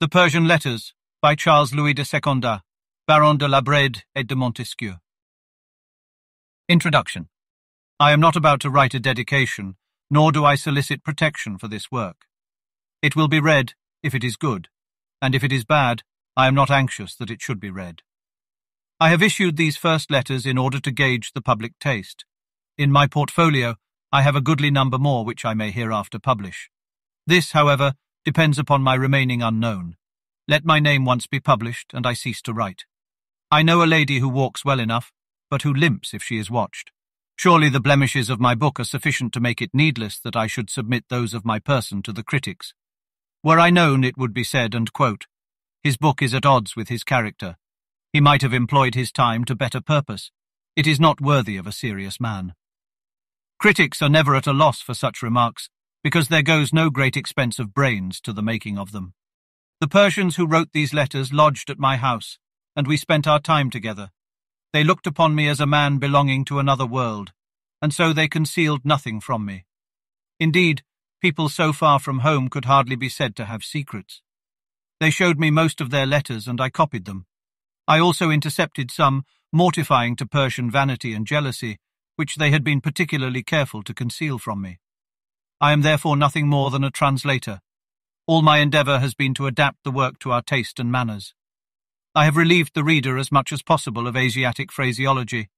The Persian Letters by Charles Louis de Secondat, Baron de la Brede et de Montesquieu. Introduction. I am not about to write a dedication, nor do I solicit protection for this work. It will be read if it is good, and if it is bad, I am not anxious that it should be read. I have issued these first letters in order to gauge the public taste. In my portfolio, I have a goodly number more which I may hereafter publish. This, however, depends upon my remaining unknown. Let my name once be published, and I cease to write. I know a lady who walks well enough, but who limps if she is watched. Surely the blemishes of my book are sufficient to make it needless that I should submit those of my person to the critics. Were I known, it would be said, and quote, "His book is at odds with his character. He might have employed his time to better purpose. It is not worthy of a serious man." Critics are never at a loss for such remarks, because there goes no great expense of brains to the making of them. The Persians who wrote these letters lodged at my house, and we spent our time together. They looked upon me as a man belonging to another world, and so they concealed nothing from me. Indeed, people so far from home could hardly be said to have secrets. They showed me most of their letters, and I copied them. I also intercepted some, mortifying to Persian vanity and jealousy, which they had been particularly careful to conceal from me. I am therefore nothing more than a translator. All my endeavour has been to adapt the work to our taste and manners. I have relieved the reader as much as possible of Asiatic phraseology,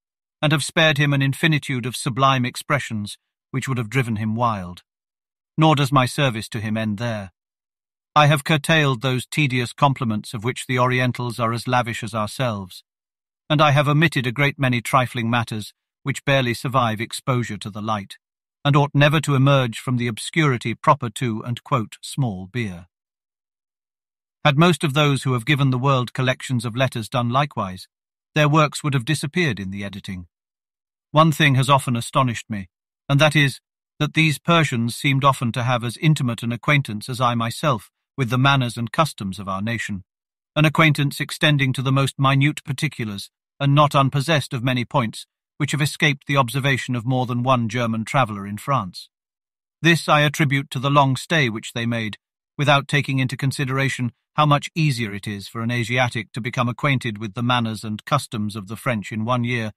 and have spared him an infinitude of sublime expressions which would have driven him wild. Nor does my service to him end there. I have curtailed those tedious compliments of which the Orientals are as lavish as ourselves, and I have omitted a great many trifling matters which barely survive exposure to the light, and ought never to emerge from the obscurity proper to, and quote, small beer. Had most of those who have given the world collections of letters done likewise, their works would have disappeared in the editing. One thing has often astonished me, and that is, that these Persians seemed often to have as intimate an acquaintance as I myself with the manners and customs of our nation, an acquaintance extending to the most minute particulars, and not unpossessed of many points which have escaped the observation of more than one German traveller in France. This I attribute to the long stay which they made, without taking into consideration how much easier it is for an Asiatic to become acquainted with the manners and customs of the French in 1 year,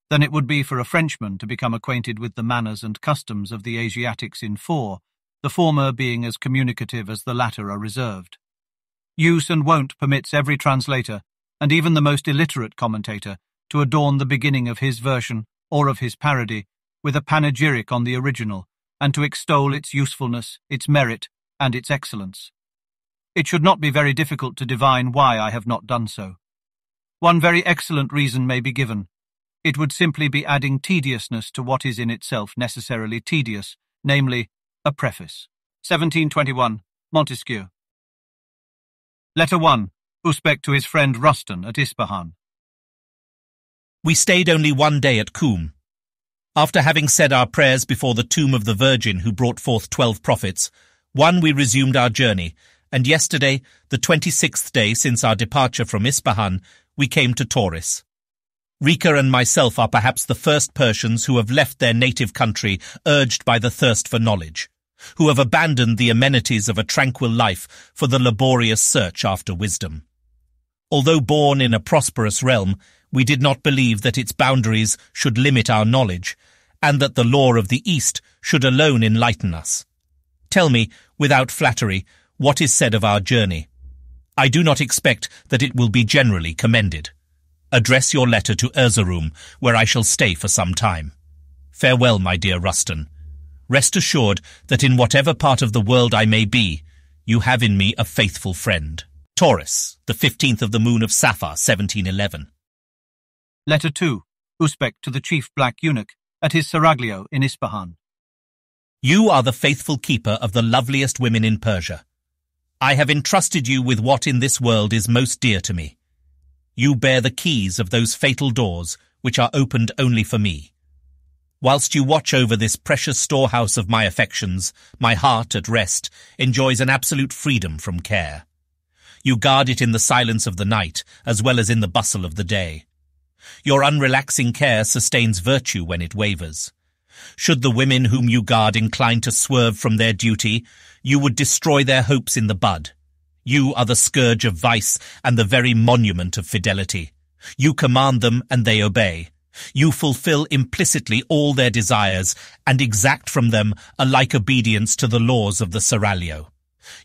than it would be for a Frenchman to become acquainted with the manners and customs of the Asiatics in 4, the former being as communicative as the latter are reserved. Use and wont permits every translator, and even the most illiterate commentator, to adorn the beginning of his version, or of his parody, with a panegyric on the original, and to extol its usefulness, its merit, and its excellence. It should not be very difficult to divine why I have not done so. One very excellent reason may be given. It would simply be adding tediousness to what is in itself necessarily tedious, namely, a preface. 1721, Montesquieu. Letter 1, Usbek to his friend Rustan at Isfahan. We stayed only 1 day at Qum. After having said our prayers before the tomb of the Virgin who brought forth 12 prophets, we resumed our journey, and yesterday, the 26th day since our departure from Isfahan, we came to Tauris. Rica and myself are perhaps the first Persians who have left their native country urged by the thirst for knowledge, who have abandoned the amenities of a tranquil life for the laborious search after wisdom. Although born in a prosperous realm, we did not believe that its boundaries should limit our knowledge, and that the law of the East should alone enlighten us. Tell me, without flattery, what is said of our journey. I do not expect that it will be generally commended. Address your letter to Erzurum, where I shall stay for some time. Farewell, my dear Rustan. Rest assured that in whatever part of the world I may be, you have in me a faithful friend. Tauris, the 15th of the moon of Safar, 1711. Letter 2, Usbek to the chief black eunuch at his seraglio in Isfahan. You are the faithful keeper of the loveliest women in Persia. I have entrusted you with what in this world is most dear to me. You bear the keys of those fatal doors which are opened only for me. Whilst you watch over this precious storehouse of my affections, my heart at rest enjoys an absolute freedom from care. You guard it in the silence of the night as well as in the bustle of the day. Your unrelaxing care sustains virtue when it wavers. Should the women whom you guard incline to swerve from their duty, you would destroy their hopes in the bud. You are the scourge of vice and the very monument of fidelity. You command them and they obey. You fulfill implicitly all their desires and exact from them a like obedience to the laws of the seraglio.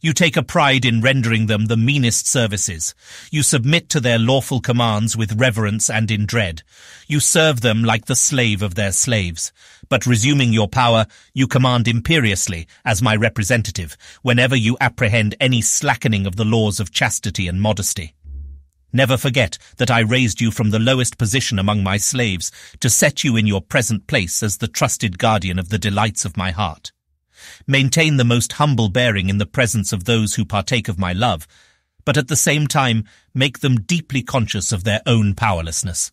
You take a pride in rendering them the meanest services. You submit to their lawful commands with reverence and in dread. You serve them like the slave of their slaves. But resuming your power, you command imperiously, as my representative, whenever you apprehend any slackening of the laws of chastity and modesty. Never forget that I raised you from the lowest position among my slaves to set you in your present place as the trusted guardian of the delights of my heart. Maintain the most humble bearing in the presence of those who partake of my love, but at the same time make them deeply conscious of their own powerlessness.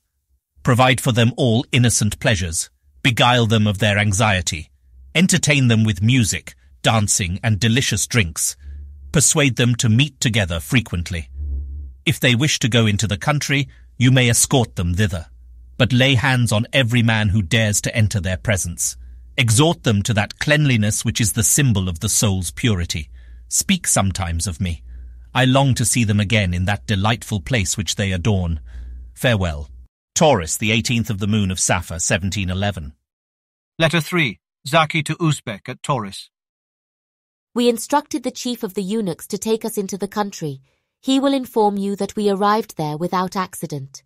Provide for them all innocent pleasures, beguile them of their anxiety, entertain them with music, dancing, and delicious drinks, persuade them to meet together frequently. If they wish to go into the country, you may escort them thither, but lay hands on every man who dares to enter their presence. Exhort them to that cleanliness which is the symbol of the soul's purity. Speak sometimes of me. I long to see them again in that delightful place which they adorn. Farewell. Taurus, the 18th of the moon of Safa, 1711. Letter 3. Zaki to Usbek at Taurus. We instructed the chief of the eunuchs to take us into the country. He will inform you that we arrived there without accident.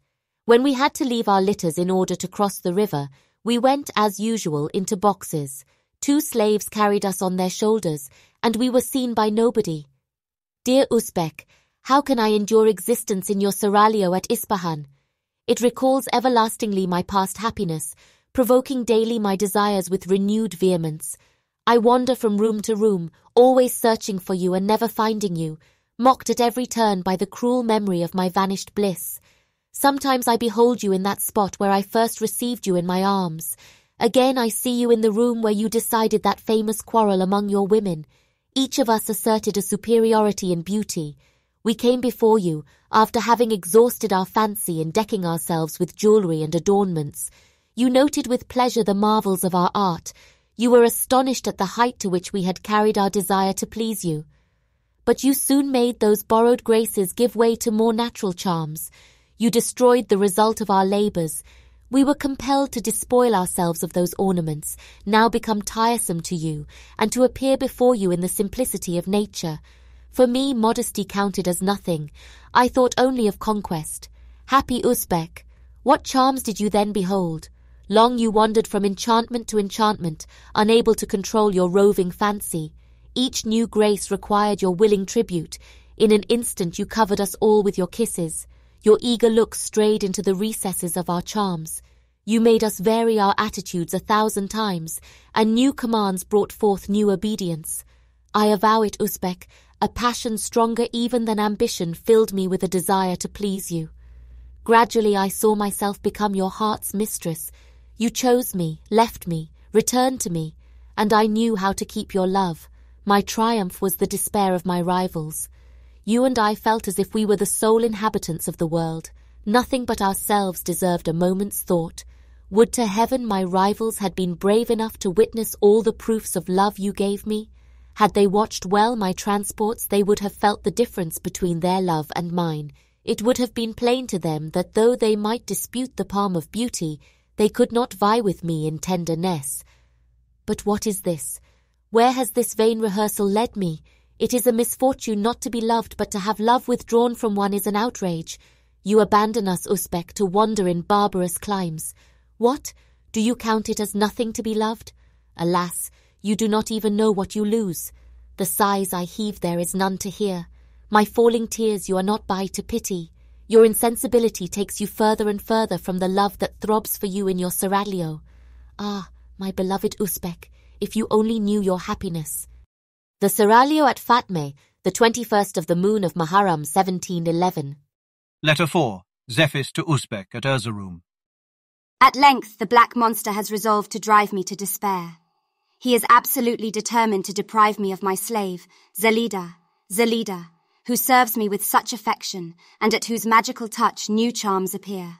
When we had to leave our litters in order to cross the river, we went, as usual, into boxes. 2 slaves carried us on their shoulders, and we were seen by nobody. Dear Usbek, how can I endure existence in your seraglio at Isfahan? It recalls everlastingly my past happiness, provoking daily my desires with renewed vehemence. I wander from room to room, always searching for you and never finding you, mocked at every turn by the cruel memory of my vanished bliss. Sometimes I behold you in that spot where I first received you in my arms. Again I see you in the room where you decided that famous quarrel among your women. Each of us asserted a superiority in beauty. We came before you, after having exhausted our fancy in decking ourselves with jewellery and adornments. You noted with pleasure the marvels of our art. You were astonished at the height to which we had carried our desire to please you. But you soon made those borrowed graces give way to more natural charms. You destroyed the result of our labours. We were compelled to despoil ourselves of those ornaments, now become tiresome to you, and to appear before you in the simplicity of nature. For me, modesty counted as nothing. I thought only of conquest. Happy Usbek, what charms did you then behold? Long you wandered from enchantment to enchantment, unable to control your roving fancy. Each new grace required your willing tribute. In an instant you covered us all with your kisses. Your eager looks strayed into the recesses of our charms. You made us vary our attitudes 1,000 times, and new commands brought forth new obedience. I avow it, Usbek, a passion stronger even than ambition filled me with a desire to please you. Gradually I saw myself become your heart's mistress. You chose me, left me, returned to me, and I knew how to keep your love. My triumph was the despair of my rivals. You and I felt as if we were the sole inhabitants of the world. Nothing but ourselves deserved a moment's thought. Would to heaven my rivals had been brave enough to witness all the proofs of love you gave me. Had they watched well my transports, they would have felt the difference between their love and mine. It would have been plain to them that though they might dispute the palm of beauty, they could not vie with me in tenderness. But what is this? Where has this vain rehearsal led me? It is a misfortune not to be loved, but to have love withdrawn from one is an outrage. You abandon us, Usbek, to wander in barbarous climes. What? Do you count it as nothing to be loved? Alas, you do not even know what you lose. The sighs I heave there is none to hear. My falling tears you are not by to pity. Your insensibility takes you further and further from the love that throbs for you in your seraglio. Ah, my beloved Usbek, if you only knew your happiness. The seraglio at Fatme, the 21st of the moon of Muharram, 1711. Letter 4. Zephis to Usbek at Erzurum. At length the black monster has resolved to drive me to despair. He is absolutely determined to deprive me of my slave, Zelida, who serves me with such affection, and at whose magical touch new charms appear.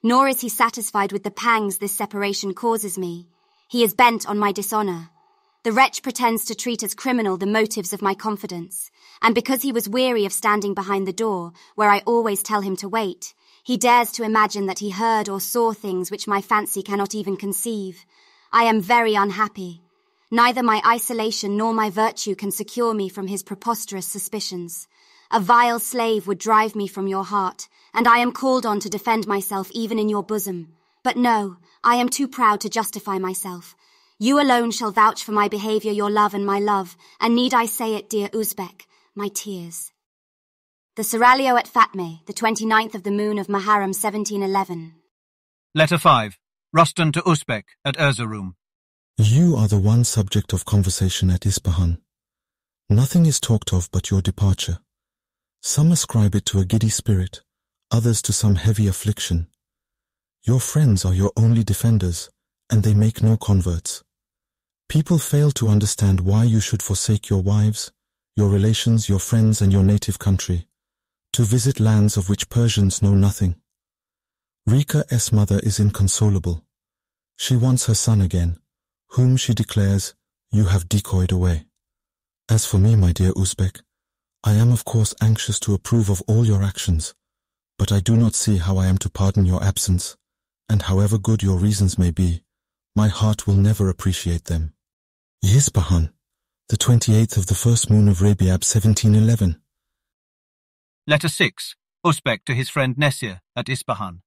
Nor is he satisfied with the pangs this separation causes me. He is bent on my dishonour. The wretch pretends to treat as criminal the motives of my confidence, and because he was weary of standing behind the door, where I always tell him to wait, he dares to imagine that he heard or saw things which my fancy cannot even conceive. I am very unhappy. Neither my isolation nor my virtue can secure me from his preposterous suspicions. A vile slave would drive me from your heart, and I am called on to defend myself even in your bosom. But no, I am too proud to justify myself. You alone shall vouch for my behaviour, your love and my love, and need I say it, dear Usbek, my tears. The seraglio at Fatme, the 29th of the moon of Muharram 1711. Letter 5. Rustan to Usbek at Erzurum. You are the one subject of conversation at Isfahan. Nothing is talked of but your departure. Some ascribe it to a giddy spirit, others to some heavy affliction. Your friends are your only defenders, and they make no converts. People fail to understand why you should forsake your wives, your relations, your friends, and your native country, to visit lands of which Persians know nothing. Rica's mother is inconsolable. She wants her son again, whom she declares you have decoyed away. As for me, my dear Usbek, I am of course anxious to approve of all your actions, but I do not see how I am to pardon your absence, and however good your reasons may be, my heart will never appreciate them. Isfahan, the 28th of the first moon of Rabiab 1711. Letter 6. Usbek to his friend Nesir at Isfahan.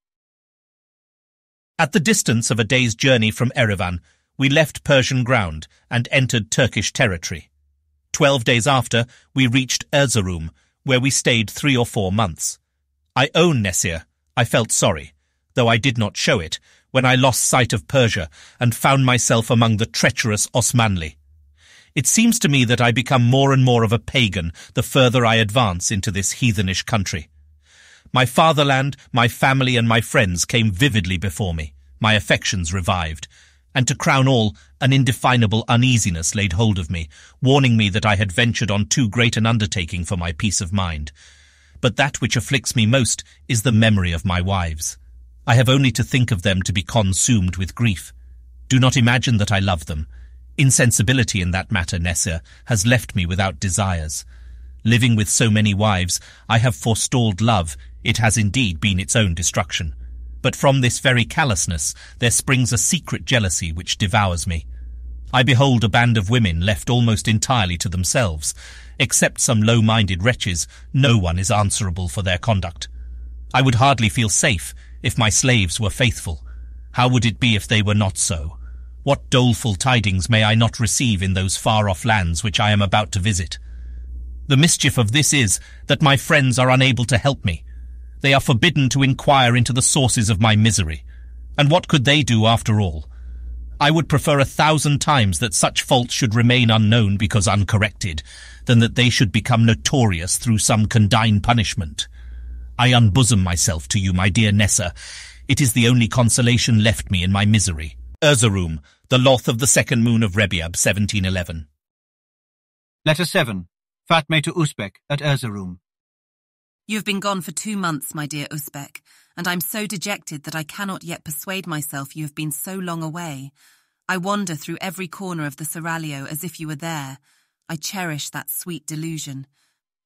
At the distance of a day's journey from Erevan, we left Persian ground and entered Turkish territory. 12 days after, we reached Erzurum, where we stayed 3 or 4 months. I own Nesir, I felt sorry, though I did not show it, when I lost sight of Persia and found myself among the treacherous Osmanli. It seems to me that I become more and more of a pagan the further I advance into this heathenish country. My fatherland, my family, and my friends came vividly before me, my affections revived, and to crown all, an indefinable uneasiness laid hold of me, warning me that I had ventured on too great an undertaking for my peace of mind. But that which afflicts me most is the memory of my wives. I have only to think of them to be consumed with grief. Do not imagine that I love them. Insensibility in that matter, Nesir, has left me without desires. Living with so many wives, I have forestalled love. It has indeed been its own destruction. But from this very callousness there springs a secret jealousy which devours me. I behold a band of women left almost entirely to themselves. Except some low-minded wretches, no one is answerable for their conduct. I would hardly feel safe if my slaves were faithful. How would it be if they were not so? What doleful tidings may I not receive in those far-off lands which I am about to visit? The mischief of this is that my friends are unable to help me. They are forbidden to inquire into the sources of my misery. And what could they do after all? I would prefer 1,000 times that such faults should remain unknown because uncorrected, than that they should become notorious through some condign punishment. I unbosom myself to you, my dear Nesir. It is the only consolation left me in my misery. Erzurum, the loth of the second moon of Rabiab 1711. Letter 7. Fatme to Usbek at Erzurum. You have been gone for 2 months, my dear Usbek, and I'm so dejected that I cannot yet persuade myself you have been so long away. I wander through every corner of the seraglio as if you were there. I cherish that sweet delusion.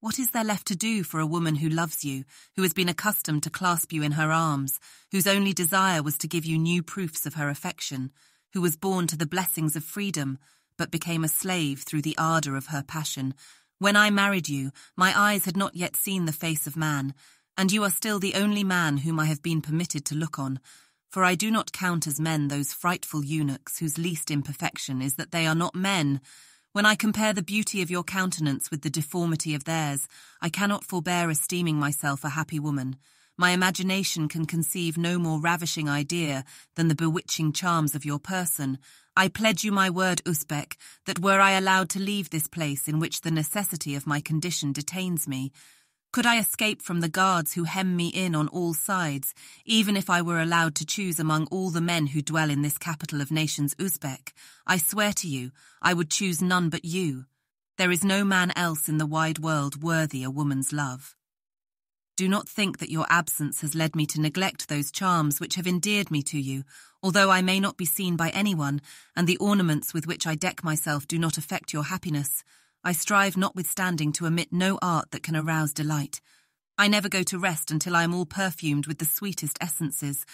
What is there left to do for a woman who loves you, who has been accustomed to clasp you in her arms, whose only desire was to give you new proofs of her affection, who was born to the blessings of freedom, but became a slave through the ardour of her passion? When I married you, my eyes had not yet seen the face of man, and you are still the only man whom I have been permitted to look on, for I do not count as men those frightful eunuchs whose least imperfection is that they are not men. When I compare the beauty of your countenance with the deformity of theirs, I cannot forbear esteeming myself a happy woman. My imagination can conceive no more ravishing idea than the bewitching charms of your person. I pledge you my word, Usbek, that were I allowed to leave this place in which the necessity of my condition detains me, could I escape from the guards who hem me in on all sides, even if I were allowed to choose among all the men who dwell in this capital of nations, Usbek, I swear to you, I would choose none but you. There is no man else in the wide world worthy a woman's love. Do not think that your absence has led me to neglect those charms which have endeared me to you, although I may not be seen by anyone, and the ornaments with which I deck myself do not affect your happiness. I strive notwithstanding to omit no art that can arouse delight. I never go to rest until I am all perfumed with the sweetest essences.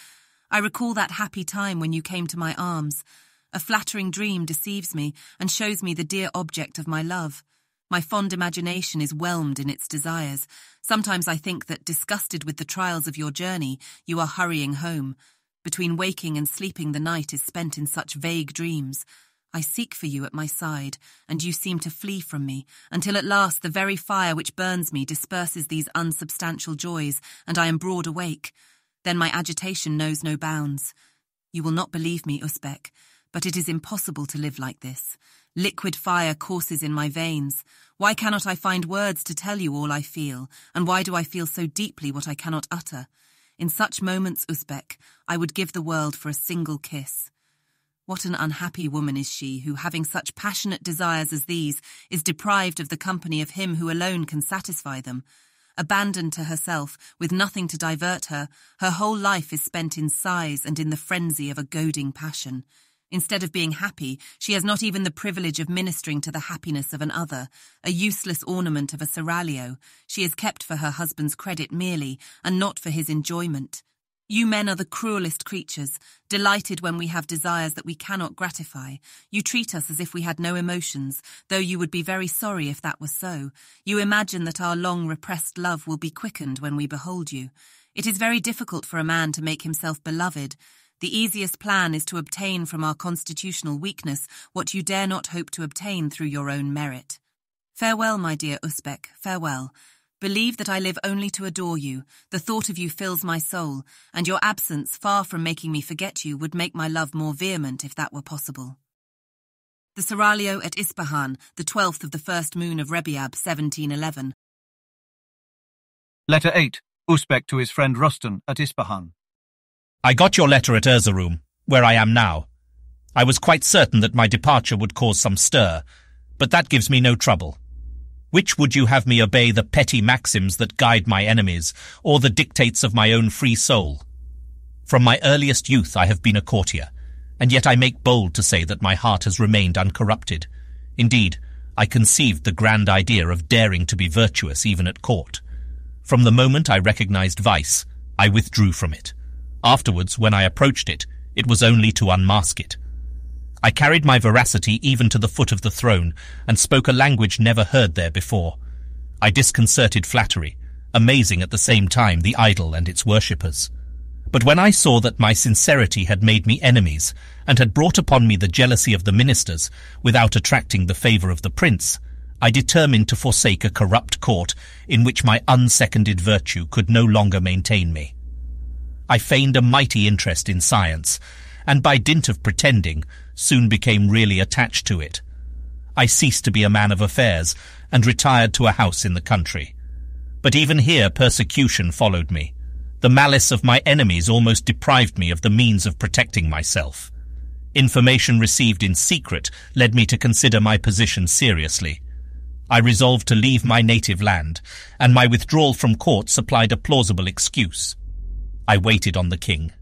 I recall that happy time when you came to my arms. A flattering dream deceives me and shows me the dear object of my love. My fond imagination is whelmed in its desires. Sometimes I think that, disgusted with the trials of your journey, you are hurrying home. Between waking and sleeping, the night is spent in such vague dreams. I seek for you at my side, and you seem to flee from me, until at last the very fire which burns me disperses these unsubstantial joys, and I am broad awake. Then my agitation knows no bounds. You will not believe me, Usbek, but it is impossible to live like this. Liquid fire courses in my veins. Why cannot I find words to tell you all I feel, and why do I feel so deeply what I cannot utter? In such moments, Usbek, I would give the world for a single kiss. What an unhappy woman is she who, having such passionate desires as these, is deprived of the company of him who alone can satisfy them. Abandoned to herself, with nothing to divert her, her whole life is spent in sighs and in the frenzy of a goading passion. Instead of being happy, she has not even the privilege of ministering to the happiness of an other, a useless ornament of a seraglio. She is kept for her husband's credit merely, and not for his enjoyment. You men are the cruelest creatures, delighted when we have desires that we cannot gratify. You treat us as if we had no emotions, though you would be very sorry if that was so. You imagine that our long-repressed love will be quickened when we behold you. It is very difficult for a man to make himself beloved. The easiest plan is to obtain from our constitutional weakness what you dare not hope to obtain through your own merit. Farewell, my dear Usbek, farewell. Believe that I live only to adore you. The thought of you fills my soul, and your absence, far from making me forget you, would make my love more vehement if that were possible. The Seraglio at Isfahan, the 12th of the first moon of Rebiab, 1711. Letter 8. Usbek to his friend Rustan at Isfahan. I got your letter at Erzurum, where I am now. I was quite certain that my departure would cause some stir, but that gives me no trouble. Which would you have me obey, the petty maxims that guide my enemies, or the dictates of my own free soul? From my earliest youth I have been a courtier, and yet I make bold to say that my heart has remained uncorrupted. Indeed, I conceived the grand idea of daring to be virtuous even at court. From the moment I recognized vice, I withdrew from it. Afterwards, when I approached it, it was only to unmask it. I carried my veracity even to the foot of the throne, and spoke a language never heard there before. I disconcerted flattery, amazing at the same time the idol and its worshippers. But when I saw that my sincerity had made me enemies, and had brought upon me the jealousy of the ministers, without attracting the favour of the prince, I determined to forsake a corrupt court in which my unseconded virtue could no longer maintain me. I feigned a mighty interest in science, and by dint of pretending, soon became really attached to it. I ceased to be a man of affairs, and retired to a house in the country. But even here persecution followed me. The malice of my enemies almost deprived me of the means of protecting myself. Information received in secret led me to consider my position seriously. I resolved to leave my native land, and my withdrawal from court supplied a plausible excuse. I waited on the king.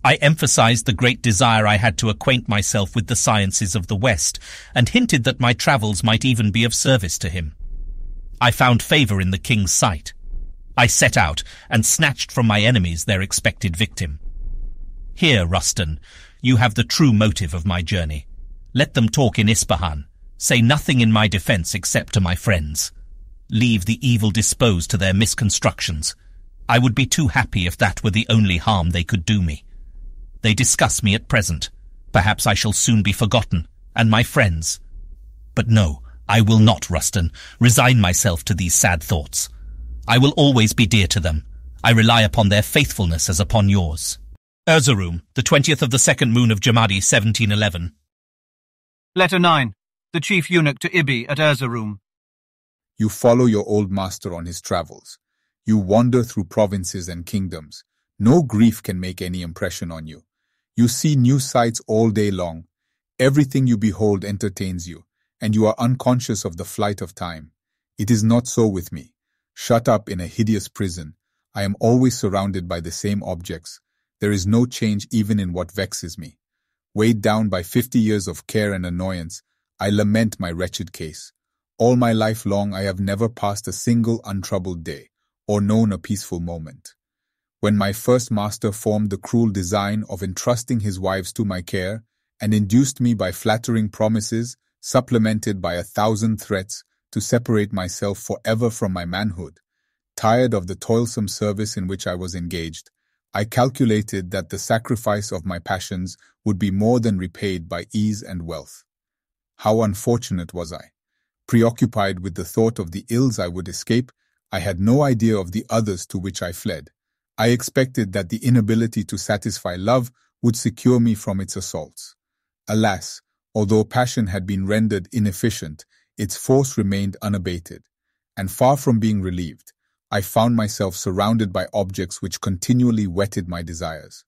I emphasized the great desire I had to acquaint myself with the sciences of the West, and hinted that my travels might even be of service to him. I found favor in the king's sight. I set out, and snatched from my enemies their expected victim. Here, Rustan, you have the true motive of my journey. Let them talk in Isfahan. Say nothing in my defense except to my friends. Leave the evil disposed to their misconstructions. I would be too happy if that were the only harm they could do me. They disgust me at present. Perhaps I shall soon be forgotten, and my friends. But no, I will not, Rustan, resign myself to these sad thoughts. I will always be dear to them. I rely upon their faithfulness as upon yours. Erzurum, the 20th of the second moon of Jamadi, 1711. Letter 9. The chief eunuch to Ibi at Erzurum. You follow your old master on his travels. You wander through provinces and kingdoms. No grief can make any impression on you. You see new sights all day long. Everything you behold entertains you, and you are unconscious of the flight of time. It is not so with me. Shut up in a hideous prison, I am always surrounded by the same objects. There is no change even in what vexes me. Weighed down by 50 years of care and annoyance, I lament my wretched case. All my life long I have never passed a single untroubled day, or known a peaceful moment. When my first master formed the cruel design of entrusting his wives to my care, and induced me by flattering promises, supplemented by 1,000 threats, to separate myself forever from my manhood, tired of the toilsome service in which I was engaged, I calculated that the sacrifice of my passions would be more than repaid by ease and wealth. How unfortunate was I! Preoccupied with the thought of the ills I would escape, I had no idea of the others to which I fled. I expected that the inability to satisfy love would secure me from its assaults. Alas, although passion had been rendered inefficient, its force remained unabated, and far from being relieved, I found myself surrounded by objects which continually whetted my desires.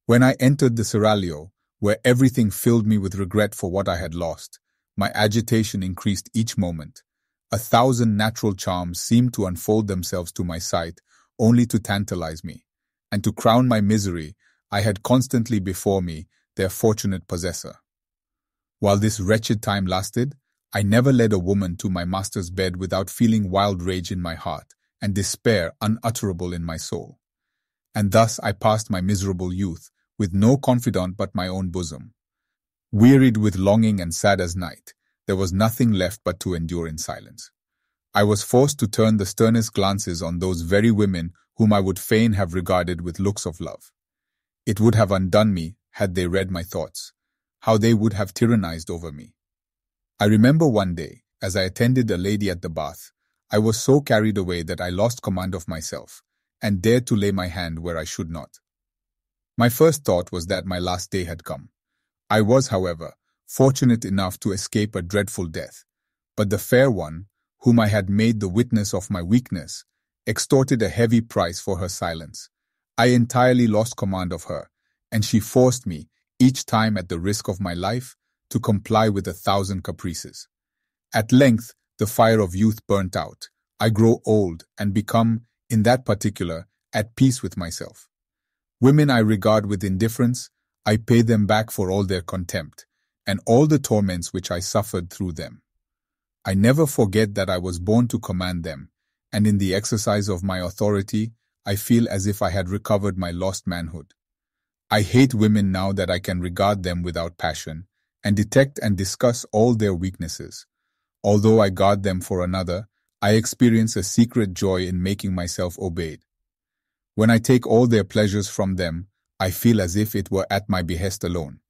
When I entered the seraglio, where everything filled me with regret for what I had lost, my agitation increased each moment. 1,000 natural charms seemed to unfold themselves to my sight, only to tantalize me, and to crown my misery, I had constantly before me their fortunate possessor. While this wretched time lasted, I never led a woman to my master's bed without feeling wild rage in my heart and despair unutterable in my soul. And thus I passed my miserable youth, with no confidant but my own bosom. Wearied with longing and sad as night, there was nothing left but to endure in silence. I was forced to turn the sternest glances on those very women whom I would fain have regarded with looks of love. It would have undone me had they read my thoughts, how they would have tyrannized over me. I remember one day, as I attended a lady at the bath, I was so carried away that I lost command of myself, and dared to lay my hand where I should not. My first thought was that my last day had come. I was, however, fortunate enough to escape a dreadful death, but the fair one, whom I had made the witness of my weakness, extorted a heavy price for her silence. I entirely lost command of her, and she forced me, each time at the risk of my life, to comply with 1,000 caprices. At length, the fire of youth burnt out. I grow old and become, in that particular, at peace with myself. Women I regard with indifference, I pay them back for all their contempt, and all the torments which I suffered through them. I never forget that I was born to command them, and in the exercise of my authority, I feel as if I had recovered my lost manhood. I hate women now that I can regard them without passion, and detect and discuss all their weaknesses. Although I guard them for another, I experience a secret joy in making myself obeyed. When I take all their pleasures from them, I feel as if it were at my behest alone,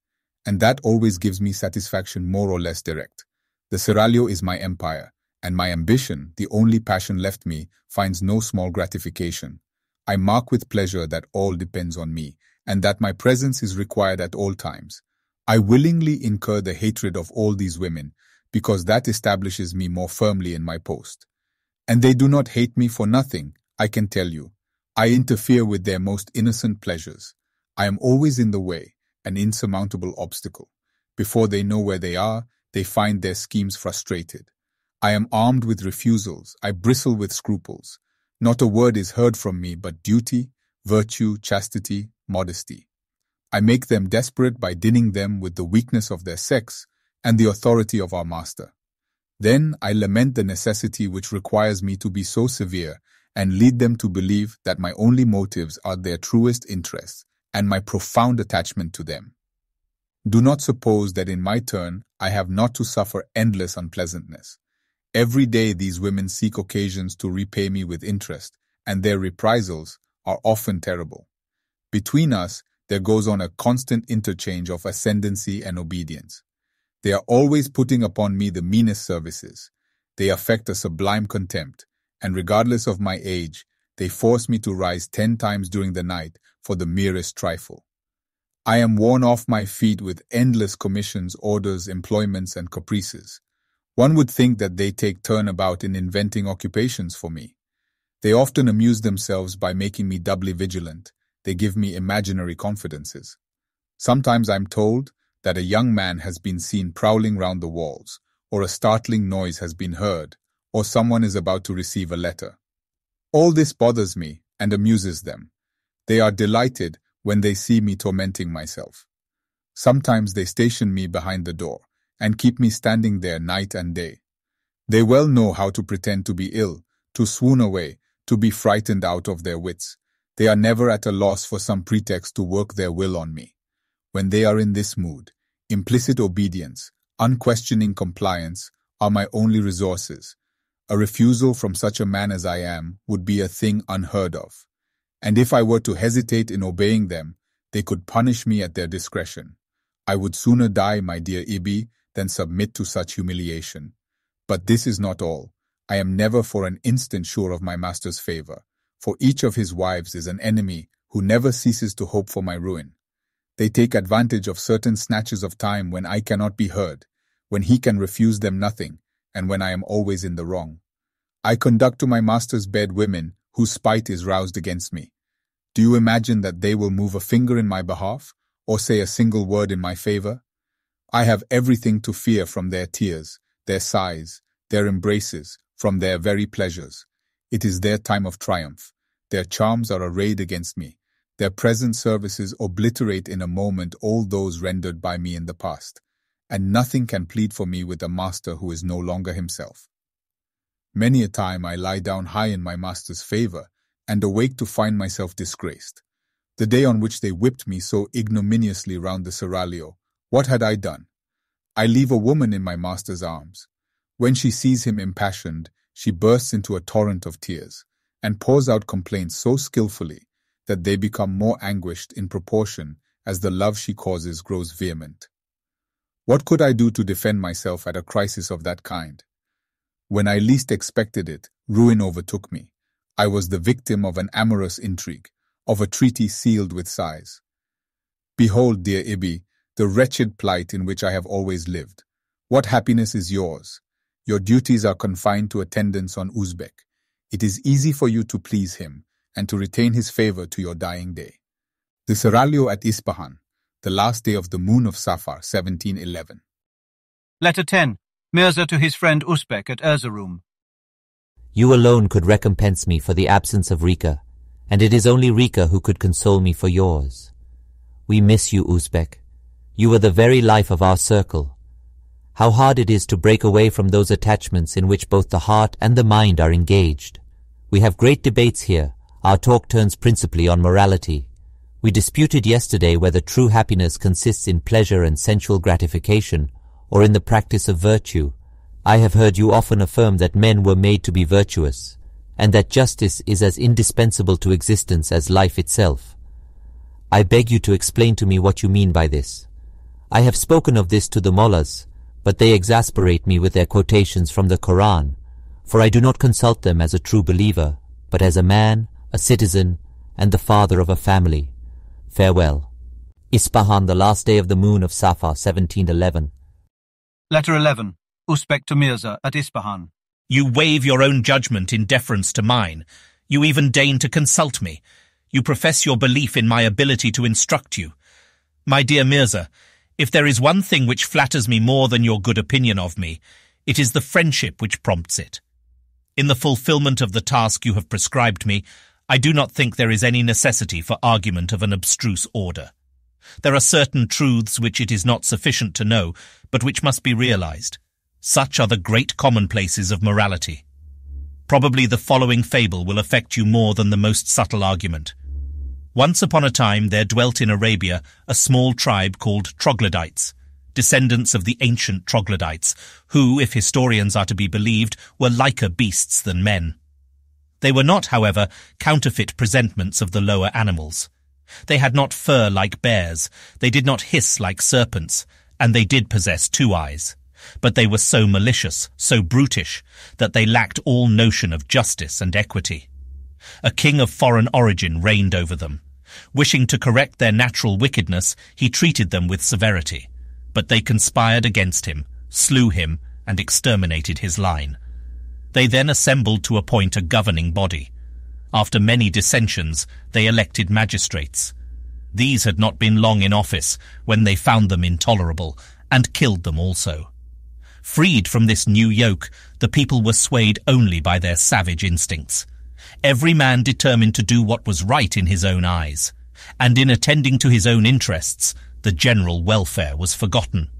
and that always gives me satisfaction more or less direct. The seraglio is my empire, and my ambition, the only passion left me, finds no small gratification. I mark with pleasure that all depends on me, and that my presence is required at all times. I willingly incur the hatred of all these women, because that establishes me more firmly in my post. And they do not hate me for nothing, I can tell you. I interfere with their most innocent pleasures. I am always in the way, an insurmountable obstacle. Before they know where they are, they find their schemes frustrated. I am armed with refusals, I bristle with scruples. Not a word is heard from me but duty, virtue, chastity, modesty. I make them desperate by dinning them with the weakness of their sex and the authority of our master. Then I lament the necessity which requires me to be so severe and lead them to believe that my only motives are their truest interests and my profound attachment to them. Do not suppose that in my turn I have not to suffer endless unpleasantness. Every day these women seek occasions to repay me with interest, and their reprisals are often terrible. Between us there goes on a constant interchange of ascendancy and obedience. They are always putting upon me the meanest services. They affect a sublime contempt, and regardless of my age, they force me to rise 10 times during the night for the merest trifle. I am worn off my feet with endless commissions, orders, employments, and caprices. One would think that they take turn about in inventing occupations for me. They often amuse themselves by making me doubly vigilant. They give me imaginary confidences. Sometimes I am told that a young man has been seen prowling round the walls, or a startling noise has been heard, or someone is about to receive a letter. All this bothers me and amuses them. They are delighted when they see me tormenting myself. Sometimes they station me behind the door and keep me standing there night and day. They well know how to pretend to be ill, to swoon away, to be frightened out of their wits. They are never at a loss for some pretext to work their will on me. When they are in this mood, implicit obedience, unquestioning compliance are my only resources. A refusal from such a man as I am would be a thing unheard of. And if I were to hesitate in obeying them, they could punish me at their discretion. I would sooner die, my dear Ibi, than submit to such humiliation. But this is not all. I am never for an instant sure of my master's favor, for each of his wives is an enemy who never ceases to hope for my ruin. They take advantage of certain snatches of time when I cannot be heard, when he can refuse them nothing, and when I am always in the wrong. I conduct to my master's bed women whose spite is roused against me. Do you imagine that they will move a finger in my behalf, or say a single word in my favor? I have everything to fear from their tears, their sighs, their embraces, from their very pleasures. It is their time of triumph. Their charms are arrayed against me. Their present services obliterate in a moment all those rendered by me in the past, and nothing can plead for me with a master who is no longer himself. Many a time I lie down high in my master's favor, and awake to find myself disgraced. The day on which they whipped me so ignominiously round the seraglio, what had I done? I leave a woman in my master's arms. When she sees him impassioned, she bursts into a torrent of tears, and pours out complaints so skillfully that they become more anguished in proportion as the love she causes grows vehement. What could I do to defend myself at a crisis of that kind? When I least expected it, ruin overtook me. I was the victim of an amorous intrigue, of a treaty sealed with sighs. Behold, dear Ibi, the wretched plight in which I have always lived. What happiness is yours? Your duties are confined to attendance on Usbek. It is easy for you to please him, and to retain his favor to your dying day. The seraglio at Isfahan, the last day of the moon of Safar, 1711. Letter 10. Mirza to his friend Usbek at Erzurum. You alone could recompense me for the absence of Rica, and it is only Rica who could console me for yours. We miss you, Usbek. You were the very life of our circle. How hard it is to break away from those attachments in which both the heart and the mind are engaged. We have great debates here. Our talk turns principally on morality. We disputed yesterday whether true happiness consists in pleasure and sensual gratification, or in the practice of virtue. I have heard you often affirm that men were made to be virtuous, and that justice is as indispensable to existence as life itself. I beg you to explain to me what you mean by this. I have spoken of this to the mullahs, but they exasperate me with their quotations from the Quran, for I do not consult them as a true believer, but as a man, a citizen, and the father of a family. Farewell. Isfahan, the last day of the moon of Safar, 1711. Letter 11. Usbek to Mirza at Isfahan. You waive your own judgment in deference to mine. You even deign to consult me. You profess your belief in my ability to instruct you. My dear Mirza, if there is one thing which flatters me more than your good opinion of me, it is the friendship which prompts it. In the fulfillment of the task you have prescribed me, I do not think there is any necessity for argument of an abstruse order. There are certain truths which it is not sufficient to know, but which must be realized. Such are the great commonplaces of morality. Probably the following fable will affect you more than the most subtle argument. Once upon a time there dwelt in Arabia a small tribe called troglodytes, descendants of the ancient troglodytes, who, if historians are to be believed, were liker beasts than men. They were not, however, counterfeit presentments of the lower animals. They had not fur like bears, they did not hiss like serpents, and they did possess 2 eyes. But they were so malicious, so brutish, that they lacked all notion of justice and equity. A king of foreign origin reigned over them. Wishing to correct their natural wickedness, he treated them with severity. But they conspired against him, slew him, and exterminated his line. They then assembled to appoint a governing body. After many dissensions, they elected magistrates. These had not been long in office when they found them intolerable, and killed them also. Freed from this new yoke, the people were swayed only by their savage instincts. Every man determined to do what was right in his own eyes, and in attending to his own interests, the general welfare was forgotten.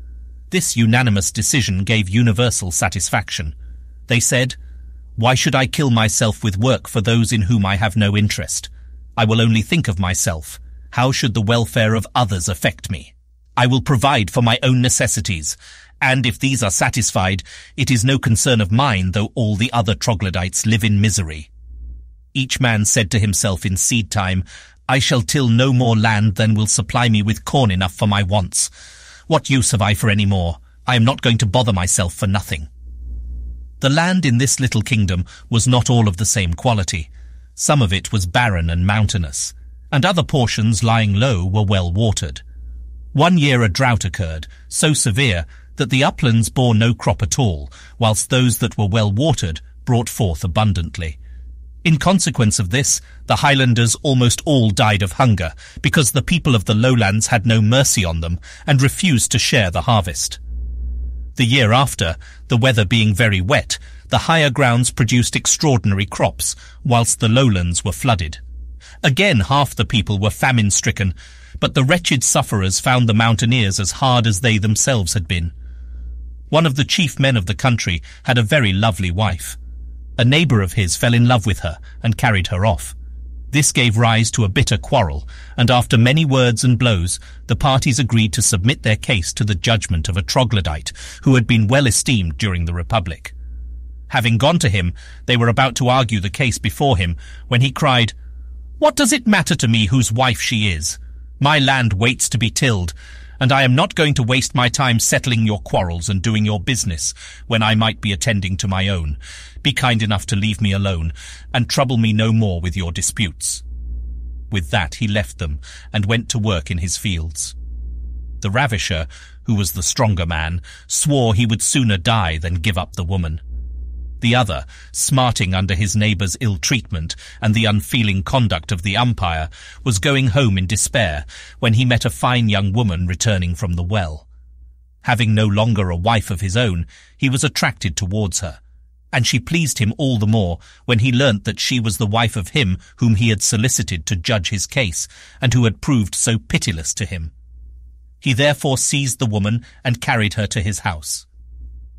This unanimous decision gave universal satisfaction. They said, "Why should I kill myself with work for those in whom I have no interest? I will only think of myself. How should the welfare of others affect me? I will provide for my own necessities, and if these are satisfied, it is no concern of mine, though all the other troglodytes live in misery." Each man said to himself in seed time, "I shall till no more land than will supply me with corn enough for my wants. What use have I for any more? I am not going to bother myself for nothing." The land in this little kingdom was not all of the same quality. Some of it was barren and mountainous, and other portions lying low were well watered. One year a drought occurred, so severe that the uplands bore no crop at all, whilst those that were well watered brought forth abundantly. In consequence of this, the Highlanders almost all died of hunger, because the people of the lowlands had no mercy on them and refused to share the harvest. The year after, the weather being very wet, the higher grounds produced extraordinary crops, whilst the lowlands were flooded. Again half the people were famine-stricken, but the wretched sufferers found the mountaineers as hard as they themselves had been. One of the chief men of the country had a very lovely wife. A neighbour of his fell in love with her and carried her off. This gave rise to a bitter quarrel, and after many words and blows, the parties agreed to submit their case to the judgment of a troglodyte who had been well esteemed during the Republic. Having gone to him, they were about to argue the case before him, when he cried, "What does it matter to me whose wife she is? My land waits to be tilled, and I am not going to waste my time settling your quarrels and doing your business, when I might be attending to my own. Be kind enough to leave me alone, and trouble me no more with your disputes." With that he left them, and went to work in his fields. The ravisher, who was the stronger man, swore he would sooner die than give up the woman. The other, smarting under his neighbour's ill treatment and the unfeeling conduct of the umpire, was going home in despair when he met a fine young woman returning from the well. Having no longer a wife of his own, he was attracted towards her, and she pleased him all the more when he learnt that she was the wife of him whom he had solicited to judge his case, and who had proved so pitiless to him. He therefore seized the woman and carried her to his house.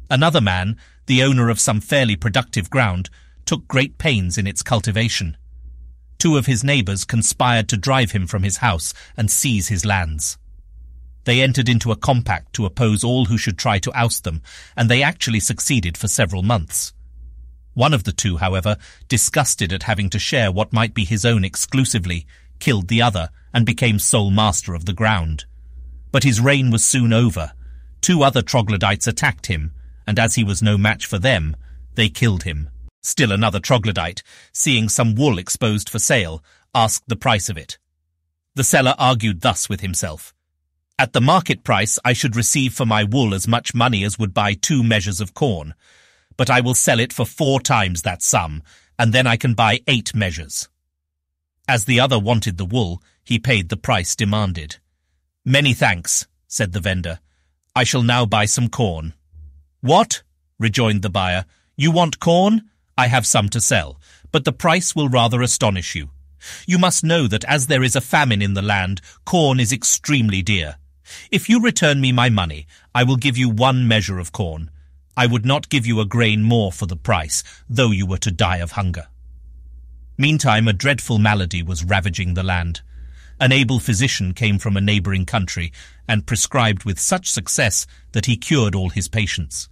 Another man, the owner of some fairly productive ground, took great pains in its cultivation. Two of his neighbours conspired to drive him from his house and seize his lands. They entered into a compact to oppose all who should try to oust them, and they actually succeeded for several months. One of the two, however, disgusted at having to share what might be his own exclusively, killed the other and became sole master of the ground. But his reign was soon over. Two other troglodytes attacked him, and as he was no match for them, they killed him. Still another troglodyte, seeing some wool exposed for sale, asked the price of it. The seller argued thus with himself: "At the market price I should receive for my wool as much money as would buy 2 measures of corn, but I will sell it for 4 times that sum, and then I can buy 8 measures. As the other wanted the wool, he paid the price demanded. "Many thanks," said the vendor. "I shall now buy some corn." "What?" rejoined the buyer. "You want corn? I have some to sell, but the price will rather astonish you. You must know that as there is a famine in the land, corn is extremely dear. If you return me my money, I will give you 1 measure of corn. I would not give you a grain more for the price, though you were to die of hunger." Meantime, a dreadful malady was ravaging the land. An able physician came from a neighbouring country and prescribed with such success that he cured all his patients.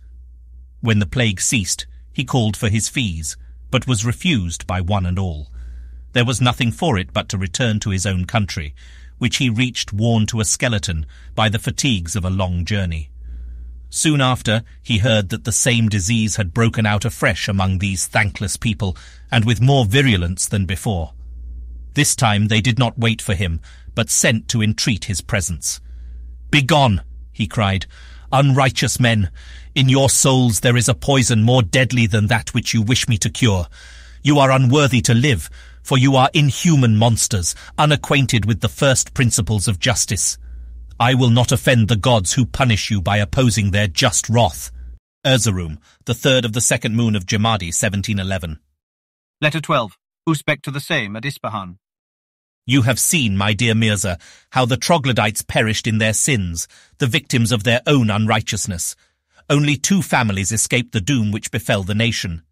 When the plague ceased, he called for his fees, but was refused by one and all. There was nothing for it but to return to his own country, which he reached worn to a skeleton by the fatigues of a long journey. Soon after, he heard that the same disease had broken out afresh among these thankless people, and with more virulence than before. This time they did not wait for him, but sent to entreat his presence. "Begone," he cried, "unrighteous men! In your souls there is a poison more deadly than that which you wish me to cure. You are unworthy to live, for you are inhuman monsters, unacquainted with the first principles of justice. I will not offend the gods who punish you by opposing their just wrath." Erzurum, the 3rd of the 2nd moon of Jamadi, 1711. Letter 12. Usbek to the same at Isfahan. You have seen, my dear Mirza, how the troglodytes perished in their sins, the victims of their own unrighteousness. Only 2 families escaped the doom which befell the nation.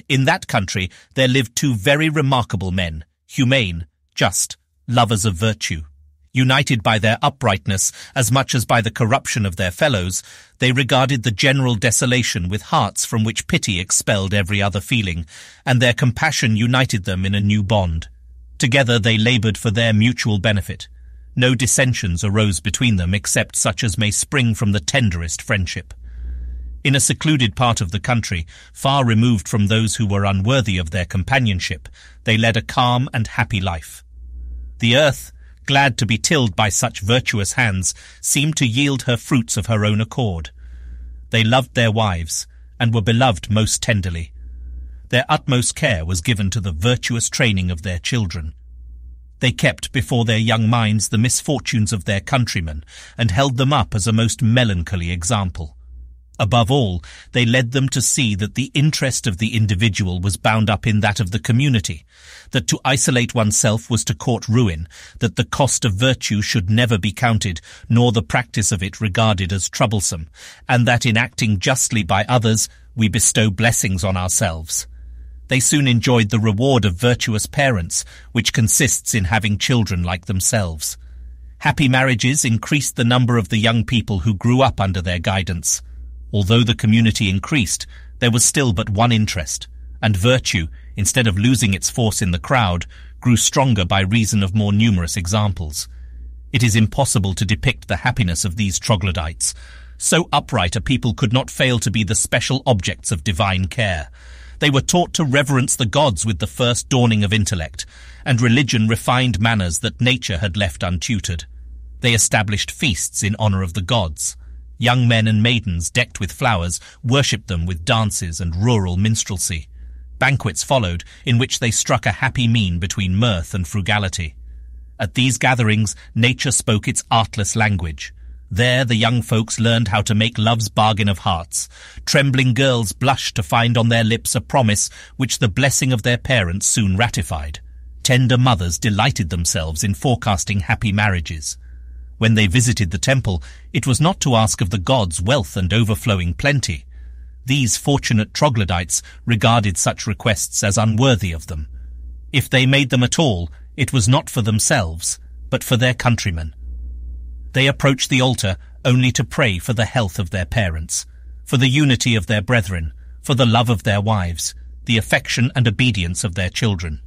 In that country there lived 2 very remarkable men, humane, just, lovers of virtue. United by their uprightness as much as by the corruption of their fellows, they regarded the general desolation with hearts from which pity expelled every other feeling, and their compassion united them in a new bond. Together they laboured for their mutual benefit. No dissensions arose between them except such as may spring from the tenderest friendship. In a secluded part of the country, far removed from those who were unworthy of their companionship, they led a calm and happy life. The earth, glad to be tilled by such virtuous hands, seemed to yield her fruits of her own accord. They loved their wives, and were beloved most tenderly. Their utmost care was given to the virtuous training of their children. They kept before their young minds the misfortunes of their countrymen, and held them up as a most melancholy example. Above all, they led them to see that the interest of the individual was bound up in that of the community, that to isolate oneself was to court ruin, that the cost of virtue should never be counted, nor the practice of it regarded as troublesome, and that in acting justly by others, we bestow blessings on ourselves. They soon enjoyed the reward of virtuous parents, which consists in having children like themselves. Happy marriages increased the number of the young people who grew up under their guidance. Although the community increased, there was still but one interest, and virtue, instead of losing its force in the crowd, grew stronger by reason of more numerous examples. It is impossible to depict the happiness of these troglodytes. So upright a people could not fail to be the special objects of divine care. They were taught to reverence the gods with the first dawning of intellect, and religion refined manners that nature had left untutored. They established feasts in honour of the gods. Young men and maidens, decked with flowers, worshipped them with dances and rural minstrelsy. Banquets followed, in which they struck a happy mean between mirth and frugality. At these gatherings, nature spoke its artless language. There the young folks learned how to make love's bargain of hearts. Trembling girls blushed to find on their lips a promise which the blessing of their parents soon ratified. Tender mothers delighted themselves in forecasting happy marriages. When they visited the temple, it was not to ask of the gods wealth and overflowing plenty. These fortunate troglodytes regarded such requests as unworthy of them. If they made them at all, it was not for themselves, but for their countrymen. They approached the altar only to pray for the health of their parents, for the unity of their brethren, for the love of their wives, the affection and obedience of their children.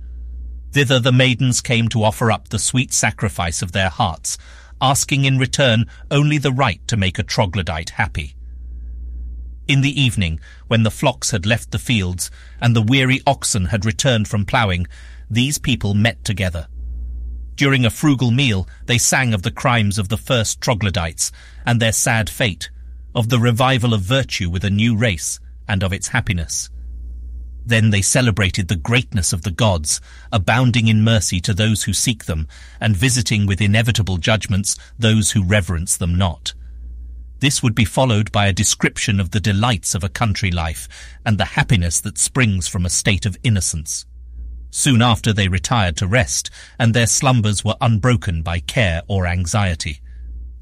Thither the maidens came to offer up the sweet sacrifice of their hearts, asking in return only the right to make a troglodyte happy. In the evening, when the flocks had left the fields and the weary oxen had returned from ploughing, these people met together. During a frugal meal, they sang of the crimes of the first troglodytes and their sad fate, of the revival of virtue with a new race and of its happiness. Then they celebrated the greatness of the gods, abounding in mercy to those who seek them, and visiting with inevitable judgments those who reverence them not. This would be followed by a description of the delights of a country life, and the happiness that springs from a state of innocence. Soon after they retired to rest, and their slumbers were unbroken by care or anxiety.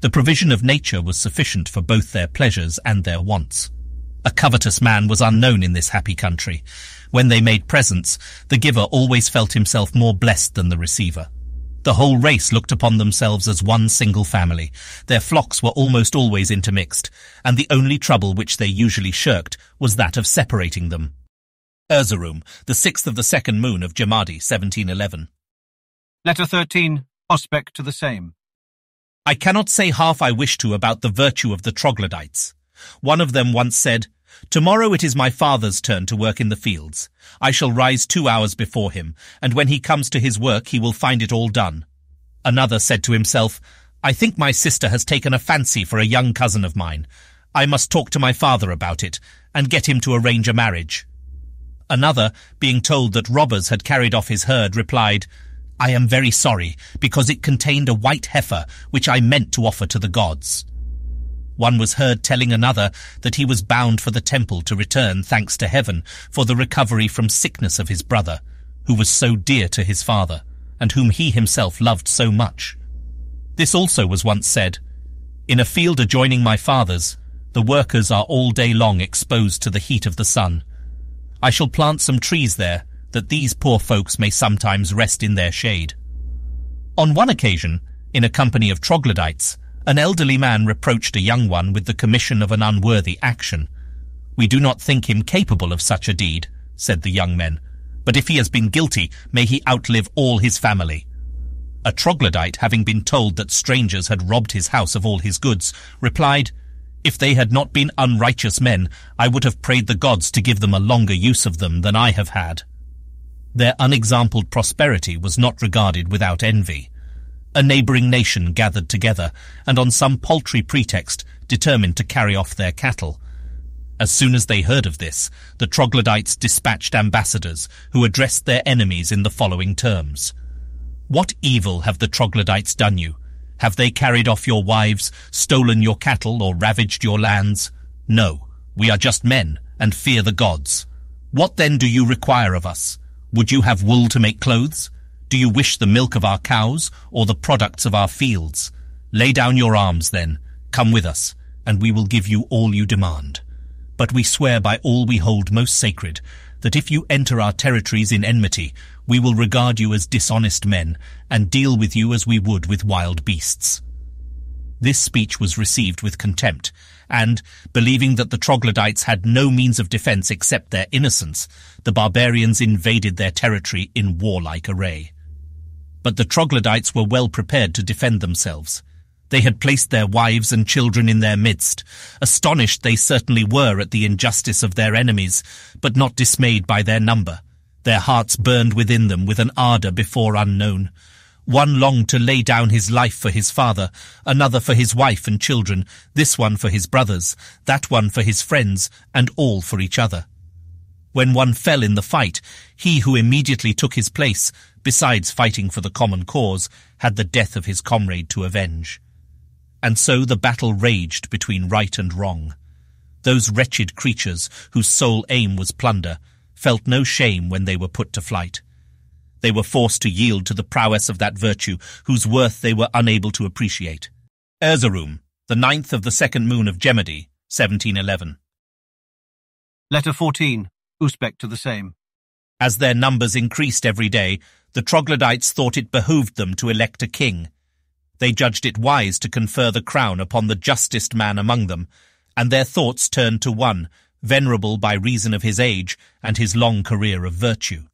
The provision of nature was sufficient for both their pleasures and their wants. A covetous man was unknown in this happy country. When they made presents, the giver always felt himself more blessed than the receiver. The whole race looked upon themselves as one single family. Their flocks were almost always intermixed, and the only trouble which they usually shirked was that of separating them. Erzurum, the 6th of the 2nd moon of Jamadi, 1711. Letter 13, Usbek to the same. I cannot say half I wish to about the virtue of the troglodytes. One of them once said, "Tomorrow it is my father's turn to work in the fields. I shall rise 2 hours before him, and when he comes to his work he will find it all done." Another said to himself, "I think my sister has taken a fancy for a young cousin of mine. I must talk to my father about it, and get him to arrange a marriage." Another, being told that robbers had carried off his herd, replied, "I am very sorry, because it contained a white heifer, which I meant to offer to the gods." One was heard telling another that he was bound for the temple to return thanks to heaven for the recovery from sickness of his brother, who was so dear to his father, and whom he himself loved so much. This also was once said, "In a field adjoining my father's, The workers are all day long exposed to the heat of the sun. I shall plant some trees there, that these poor folks may sometimes rest in their shade." On one occasion, in a company of troglodytes, an elderly man reproached a young one with the commission of an unworthy action. "We do not think him capable of such a deed," said the young men, "but if he has been guilty, may he outlive all his family." A troglodyte, having been told that strangers had robbed his house of all his goods, replied, "If they had not been unrighteous men, I would have prayed the gods to give them a longer use of them than I have had." Their unexampled prosperity was not regarded without envy. A neighbouring nation gathered together, and on some paltry pretext determined to carry off their cattle. As soon as they heard of this, the troglodytes dispatched ambassadors, who addressed their enemies in the following terms: "What evil have the troglodytes done you? Have they carried off your wives, stolen your cattle, or ravaged your lands? No, we are just men, and fear the gods. What then do you require of us? Would you have wool to make clothes? Do you wish the milk of our cows, or the products of our fields? Lay down your arms then, come with us, and we will give you all you demand. But we swear by all we hold most sacred, that if you enter our territories in enmity, we will regard you as dishonest men, and deal with you as we would with wild beasts." This speech was received with contempt, and, believing that the troglodytes had no means of defence except their innocence, the barbarians invaded their territory in warlike array. But the troglodytes were well prepared to defend themselves. They had placed their wives and children in their midst. Astonished they certainly were at the injustice of their enemies, but not dismayed by their number. Their hearts burned within them with an ardour before unknown. One longed to lay down his life for his father, another for his wife and children, this one for his brothers, that one for his friends, and all for each other. When one fell in the fight, he who immediately took his place, besides fighting for the common cause, had the death of his comrade to avenge. And so the battle raged between right and wrong. Those wretched creatures, whose sole aim was plunder, felt no shame when they were put to flight. They were forced to yield to the prowess of that virtue whose worth they were unable to appreciate. Erzurum, the 9th of the 2nd moon of Gemini, 1711. Letter 14, Usbek to the same. As their numbers increased every day, the troglodytes thought it behoved them to elect a king. They judged it wise to confer the crown upon the justest man among them, and their thoughts turned to one, venerable by reason of his age and his long career of virtue.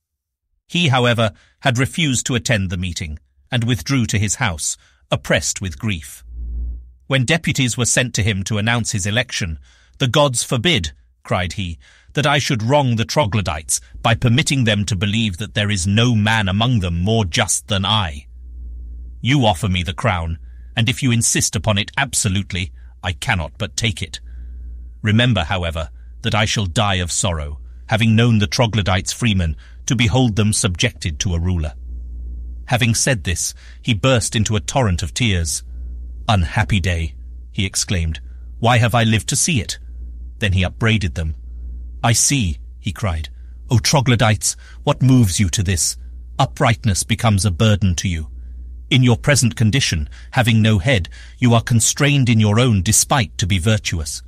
He, however, had refused to attend the meeting, and withdrew to his house, oppressed with grief. When deputies were sent to him to announce his election, "The gods forbid," cried he, "that I should wrong the troglodytes by permitting them to believe that there is no man among them more just than I. You offer me the crown, and if you insist upon it absolutely, I cannot but take it. Remember, however, that I shall die of sorrow, having known the troglodytes' freemen, to behold them subjected to a ruler." Having said this, he burst into a torrent of tears. "Unhappy day," he exclaimed. "Why have I lived to see it?" Then he upbraided them. "I see," he cried. "O troglodytes, what moves you to this? Uprightness becomes a burden to you. In your present condition, having no head, you are constrained in your own despite to be virtuous.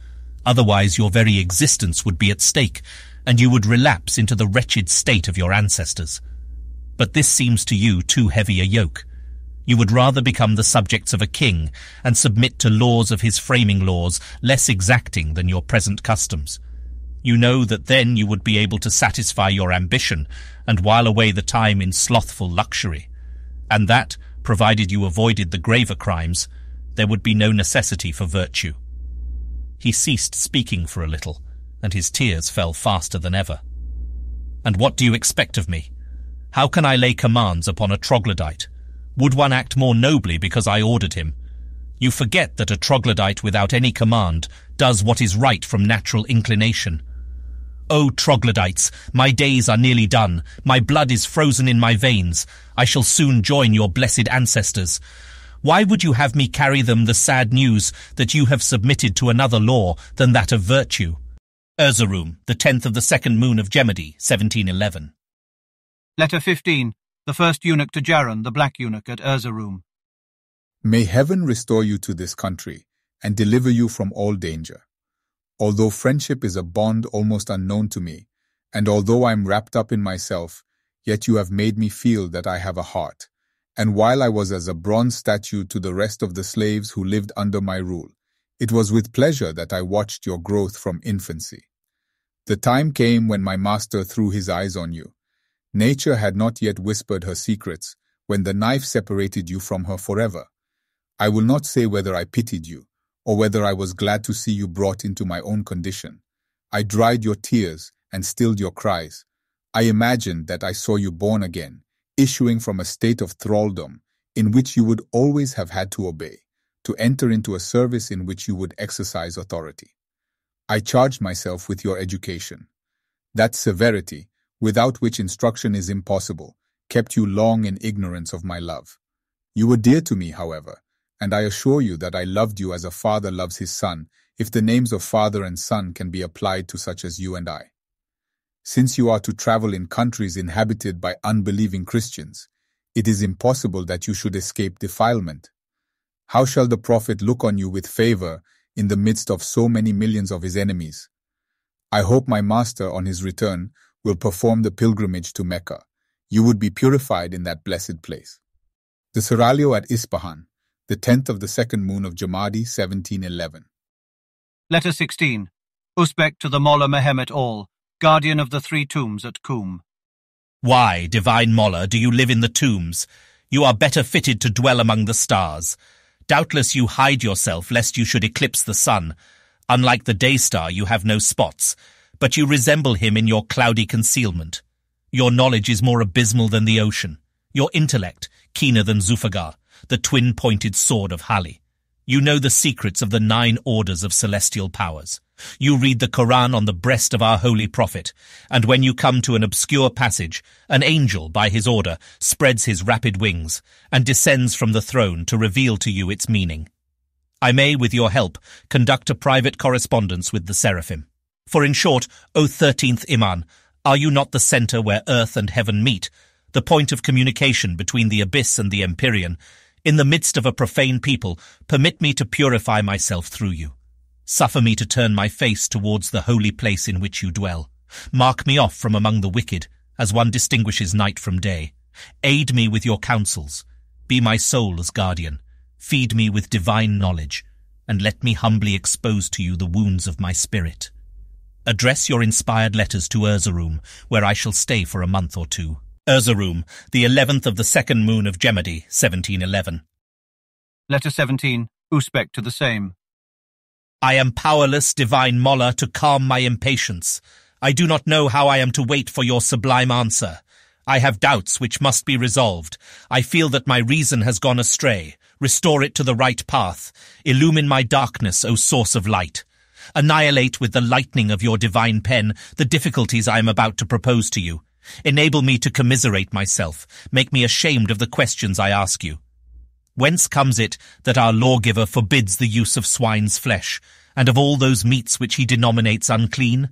Otherwise your very existence would be at stake, and you would relapse into the wretched state of your ancestors. But this seems to you too heavy a yoke. You would rather become the subjects of a king, and submit to laws of his framing laws, less exacting than your present customs. You know that then you would be able to satisfy your ambition, and while away the time in slothful luxury, and that, provided you avoided the graver crimes, there would be no necessity for virtue." He ceased speaking for a little, and his tears fell faster than ever. "And what do you expect of me? How can I lay commands upon a troglodyte? Would one act more nobly because I ordered him? You forget that a troglodyte without any command does what is right from natural inclination. O troglodytes, my days are nearly done, my blood is frozen in my veins, I shall soon join your blessed ancestors. Why would you have me carry them the sad news that you have submitted to another law than that of virtue?" Erzurum, the 10th of the 2nd moon of Gemini, 1711. Letter 15, the first eunuch to Jaron, the black eunuch at Erzurum. May heaven restore you to this country and deliver you from all danger. Although friendship is a bond almost unknown to me, and although I am wrapped up in myself, yet you have made me feel that I have a heart. And while I was as a bronze statue to the rest of the slaves who lived under my rule, it was with pleasure that I watched your growth from infancy. The time came when my master threw his eyes on you. Nature had not yet whispered her secrets, when the knife separated you from her forever. I will not say whether I pitied you, or whether I was glad to see you brought into my own condition. I dried your tears and stilled your cries. I imagined that I saw you born again, issuing from a state of thraldom in which you would always have had to obey, to enter into a service in which you would exercise authority. I charged myself with your education. That severity, without which instruction is impossible, kept you long in ignorance of my love. You were dear to me, however, and I assure you that I loved you as a father loves his son, if the names of father and son can be applied to such as you and I. Since you are to travel in countries inhabited by unbelieving Christians, it is impossible that you should escape defilement. How shall the Prophet look on you with favor in the midst of so many millions of his enemies? I hope my master, on his return, will perform the pilgrimage to Mecca. You would be purified in that blessed place. The seraglio at Isfahan, the 10th of the second moon of Jamadi, 1711. Letter 16. Usbek to the Mullah Mehemet All, guardian of the 3 tombs at Qum. Why, divine Mullah, do you live in the tombs? You are better fitted to dwell among the stars. Doubtless you hide yourself lest you should eclipse the sun. Unlike the day star, you have no spots, but you resemble him in your cloudy concealment. Your knowledge is more abysmal than the ocean. Your intellect, keener than Zulfiqar, the twin-pointed sword of Hali. You know the secrets of the 9 orders of celestial powers. You read the Quran on the breast of our holy prophet, and when you come to an obscure passage, an angel, by his order, spreads his rapid wings and descends from the throne to reveal to you its meaning. I may, with your help, conduct a private correspondence with the seraphim. For in short, O 13th Imam, are you not the center where earth and heaven meet, the point of communication between the abyss and the empyrean? In the midst of a profane people, permit me to purify myself through you. Suffer me to turn my face towards the holy place in which you dwell. Mark me off from among the wicked, as one distinguishes night from day. Aid me with your counsels. Be my soul's guardian. Feed me with divine knowledge, and let me humbly expose to you the wounds of my spirit. Address your inspired letters to Erzurum, where I shall stay for a month or 2. Erzurum, the 11th of the second moon of Jamadi, 1711. Letter 17. Usbek to the same. I am powerless, divine Mullah, to calm my impatience. I do not know how I am to wait for your sublime answer. I have doubts which must be resolved. I feel that my reason has gone astray. Restore it to the right path. Illumine my darkness, O source of light. Annihilate with the lightning of your divine pen the difficulties I am about to propose to you. Enable me to commiserate myself. Make me ashamed of the questions I ask you. Whence comes it that our lawgiver forbids the use of swine's flesh, and of all those meats which he denominates unclean?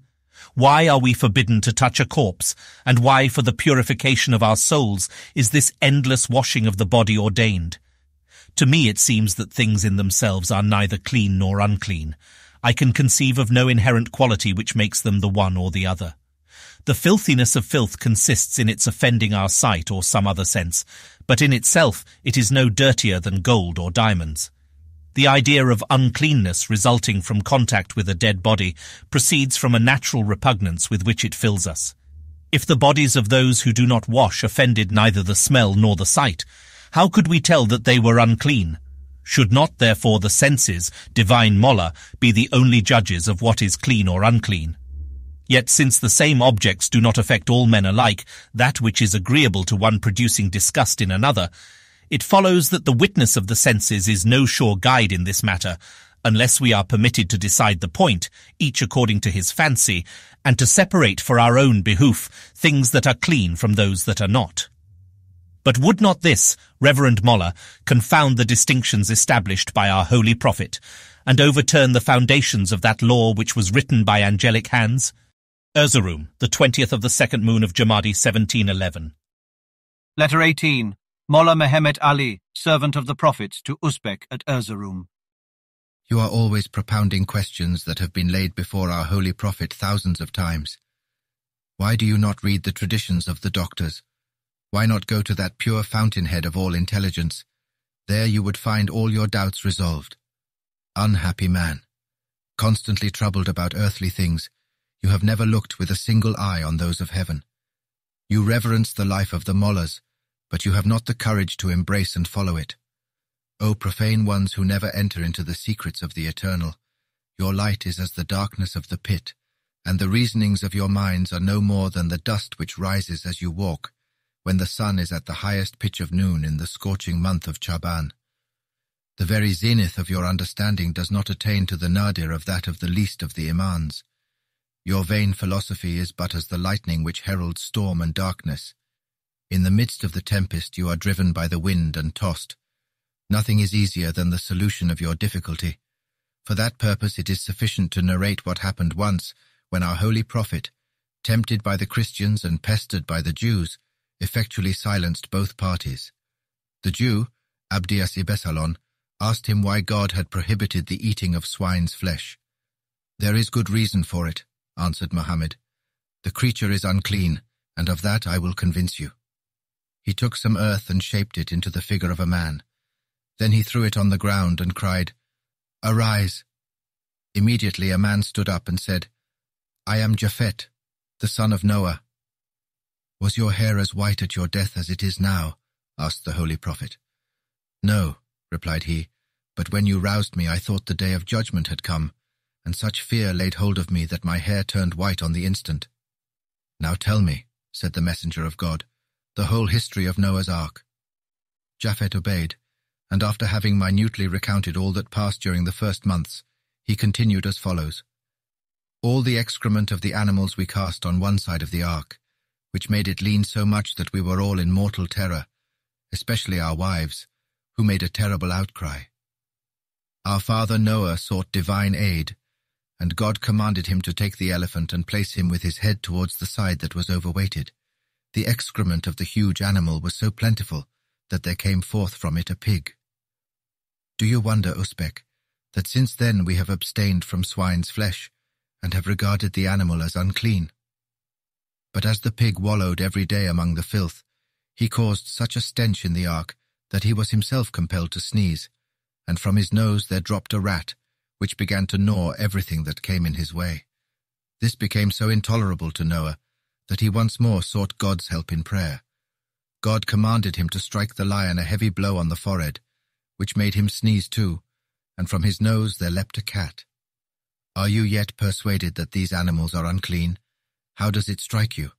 Why are we forbidden to touch a corpse, and why for the purification of our souls is this endless washing of the body ordained? To me it seems that things in themselves are neither clean nor unclean. I can conceive of no inherent quality which makes them the one or the other. The filthiness of filth consists in its offending our sight or some other sense, but in itself it is no dirtier than gold or diamonds. The idea of uncleanness resulting from contact with a dead body proceeds from a natural repugnance with which it fills us. If the bodies of those who do not wash offended neither the smell nor the sight, how could we tell that they were unclean? Should not, therefore, the senses, divine Mullah, be the only judges of what is clean or unclean? Yet since the same objects do not affect all men alike, that which is agreeable to one producing disgust in another, it follows that the witness of the senses is no sure guide in this matter, unless we are permitted to decide the point, each according to his fancy, and to separate for our own behoof things that are clean from those that are not. But would not this, Reverend Mullah, confound the distinctions established by our holy prophet, and overturn the foundations of that law which was written by angelic hands? Erzurum, the 20th of the second moon of Jamadi, 1711. Letter 18. Mullah Mehemet Ali, servant of the Prophet, to Usbek at Erzurum. You are always propounding questions that have been laid before our holy prophet thousands of times. Why do you not read the traditions of the doctors? Why not go to that pure fountainhead of all intelligence? There you would find all your doubts resolved. Unhappy man, constantly troubled about earthly things, you have never looked with a single eye on those of heaven. You reverence the life of the mollahs, but you have not the courage to embrace and follow it. O profane ones who never enter into the secrets of the eternal, your light is as the darkness of the pit, and the reasonings of your minds are no more than the dust which rises as you walk, when the sun is at the highest pitch of noon in the scorching month of Chaban. The very zenith of your understanding does not attain to the nadir of that of the least of the imams. Your vain philosophy is but as the lightning which heralds storm and darkness. In the midst of the tempest you are driven by the wind and tossed. Nothing is easier than the solution of your difficulty. For that purpose it is sufficient to narrate what happened once when our holy prophet, tempted by the Christians and pestered by the Jews, effectually silenced both parties. The Jew, Abdias Ibesalon, asked him why God had prohibited the eating of swine's flesh. "There is good reason for it," answered Mohammed. "The creature is unclean, and of that I will convince you." He took some earth and shaped it into the figure of a man. Then he threw it on the ground and cried, "Arise." Immediately a man stood up and said, "I am Japhet, the son of Noah." "Was your hair as white at your death as it is now?" asked the holy prophet. "No," replied he, "but when you roused me I thought the day of judgment had come, and such fear laid hold of me that my hair turned white on the instant." "Now tell me," said the messenger of God, "the whole history of Noah's Ark." Japhet obeyed, and after having minutely recounted all that passed during the first months, he continued as follows. "All the excrement of the animals we cast on one side of the ark, which made it lean so much that we were all in mortal terror, especially our wives, who made a terrible outcry. Our father Noah sought divine aid, and God commanded him to take the elephant and place him with his head towards the side that was overweighted. The excrement of the huge animal was so plentiful that there came forth from it a pig. Do you wonder, Usbek, that since then we have abstained from swine's flesh, and have regarded the animal as unclean? But as the pig wallowed every day among the filth, he caused such a stench in the ark that he was himself compelled to sneeze, and from his nose there dropped a rat, which began to gnaw everything that came in his way. This became so intolerable to Noah that he once more sought God's help in prayer. God commanded him to strike the lion a heavy blow on the forehead, which made him sneeze too, and from his nose there leapt a cat. Are you yet persuaded that these animals are unclean? How does it strike you?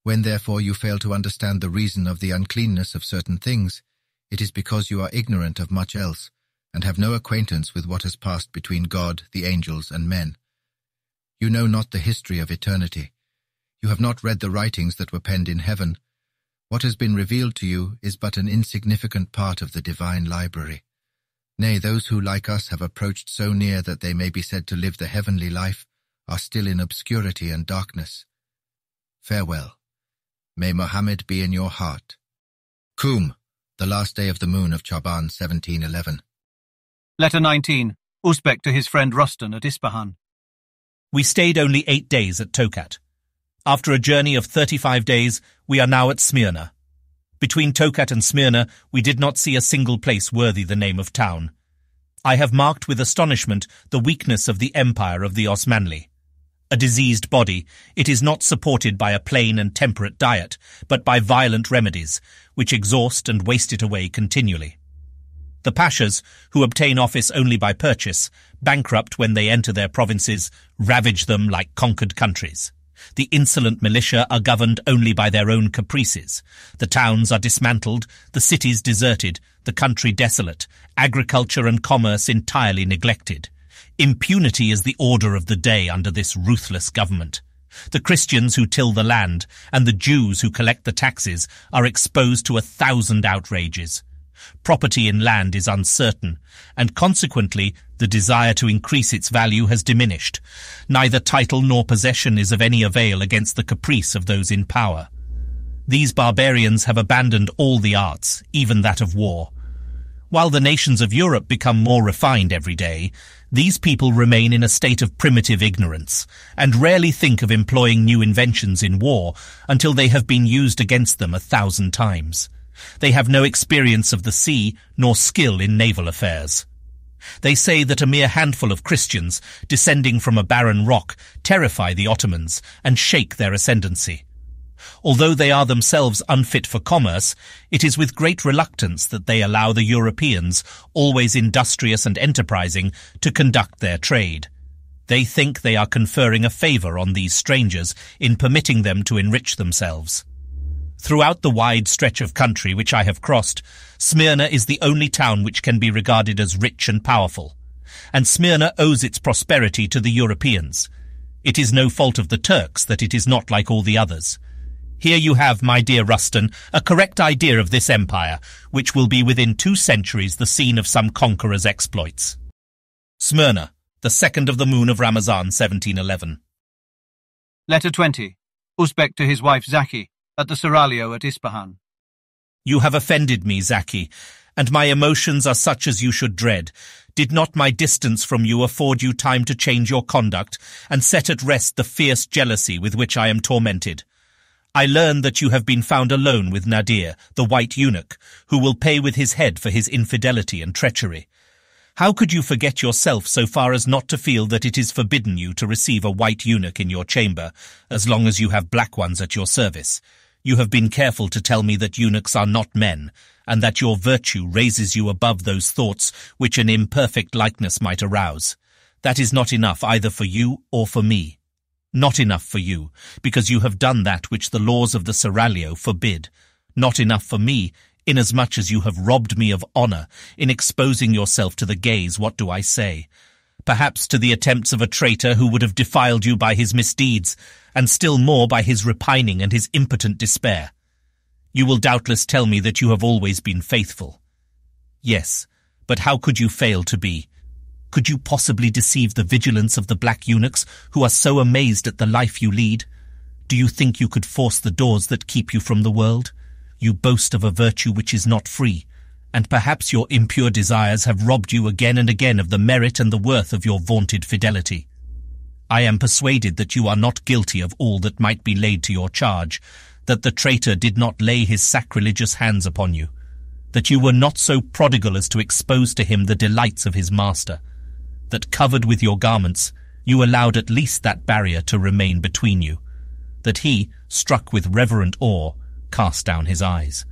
When therefore you fail to understand the reason of the uncleanness of certain things, it is because you are ignorant of much else, and have no acquaintance with what has passed between God, the angels, and men. You know not the history of eternity. You have not read the writings that were penned in heaven. What has been revealed to you is but an insignificant part of the divine library. Nay, those who, like us, have approached so near that they may be said to live the heavenly life, are still in obscurity and darkness. Farewell. May Mohammed be in your heart. Qum, the last day of the moon of Chaban 1711. Letter 19. Usbek to his friend Rustan at Isfahan. We stayed only 8 days at Tokat. After a journey of 35 days, we are now at Smyrna. Between Tokat and Smyrna, we did not see a single place worthy the name of town. I have marked with astonishment the weakness of the empire of the Osmanli. A diseased body, it is not supported by a plain and temperate diet, but by violent remedies, which exhaust and waste it away continually. The pashas, who obtain office only by purchase, bankrupt when they enter their provinces, ravage them like conquered countries. The insolent militia are governed only by their own caprices. The towns are dismantled, the cities deserted, the country desolate, agriculture and commerce entirely neglected. Impunity is the order of the day under this ruthless government. The Christians who till the land and the Jews who collect the taxes are exposed to 1,000 outrages. Property in land is uncertain, and consequently the desire to increase its value has diminished. Neither title nor possession is of any avail against the caprice of those in power. These barbarians have abandoned all the arts, even that of war. While the nations of Europe become more refined every day, these people remain in a state of primitive ignorance, and rarely think of employing new inventions in war until they have been used against them 1,000 times. They have no experience of the sea nor skill in naval affairs. They say that a mere handful of Christians, descending from a barren rock, terrify the Ottomans and shake their ascendancy. Although they are themselves unfit for commerce, it is with great reluctance that they allow the Europeans, always industrious and enterprising, to conduct their trade. They think they are conferring a favour on these strangers in permitting them to enrich themselves. Throughout the wide stretch of country which I have crossed, Smyrna is the only town which can be regarded as rich and powerful, and Smyrna owes its prosperity to the Europeans. It is no fault of the Turks that it is not like all the others. Here you have, my dear Rustan, a correct idea of this empire, which will be within 2 centuries the scene of some conqueror's exploits. Smyrna, the 2nd of the moon of Ramazan, 1711. Letter 20. Usbek to his wife Zaki, at the seraglio at Isfahan. You have offended me, Zaki, and my emotions are such as you should dread. Did not my distance from you afford you time to change your conduct and set at rest the fierce jealousy with which I am tormented? I learn that you have been found alone with Nadir, the white eunuch, who will pay with his head for his infidelity and treachery. How could you forget yourself so far as not to feel that it is forbidden you to receive a white eunuch in your chamber, as long as you have black ones at your service? You have been careful to tell me that eunuchs are not men, and that your virtue raises you above those thoughts which an imperfect likeness might arouse. That is not enough either for you or for me. Not enough for you, because you have done that which the laws of the seraglio forbid. Not enough for me, inasmuch as you have robbed me of honour in exposing yourself to the gaze, what do I say? Perhaps to the attempts of a traitor who would have defiled you by his misdeeds, and still more by his repining and his impotent despair. You will doubtless tell me that you have always been faithful. Yes, but how could you fail to be? Could you possibly deceive the vigilance of the black eunuchs who are so amazed at the life you lead? Do you think you could force the doors that keep you from the world? You boast of a virtue which is not free, and perhaps your impure desires have robbed you again and again of the merit and the worth of your vaunted fidelity. I am persuaded that you are not guilty of all that might be laid to your charge, that the traitor did not lay his sacrilegious hands upon you, that you were not so prodigal as to expose to him the delights of his master, that covered with your garments, you allowed at least that barrier to remain between you, that he, struck with reverent awe, cast down his eyes,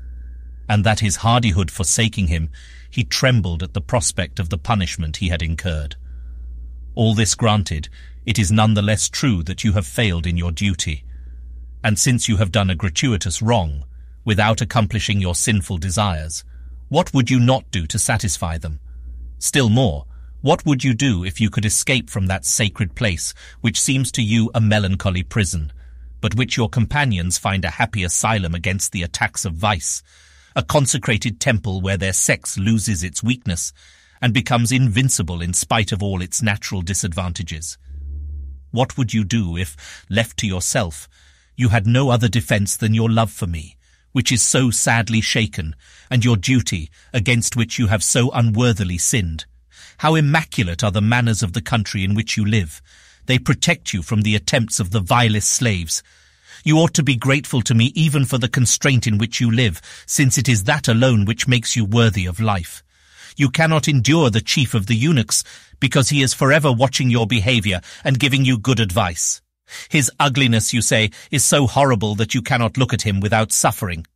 and that his hardihood forsaking him, he trembled at the prospect of the punishment he had incurred. All this granted, it is none the less true that you have failed in your duty, and since you have done a gratuitous wrong, without accomplishing your sinful desires, what would you not do to satisfy them? Still more, what would you do if you could escape from that sacred place which seems to you a melancholy prison, but which your companions find a happy asylum against the attacks of vice, a consecrated temple where their sex loses its weakness and becomes invincible in spite of all its natural disadvantages? What would you do if, left to yourself, you had no other defence than your love for me, which is so sadly shaken, and your duty, against which you have so unworthily sinned? How immaculate are the manners of the country in which you live. They protect you from the attempts of the vilest slaves. You ought to be grateful to me even for the constraint in which you live, since it is that alone which makes you worthy of life. You cannot endure the chief of the eunuchs, because he is forever watching your behaviour and giving you good advice. His ugliness, you say, is so horrible that you cannot look at him without suffering,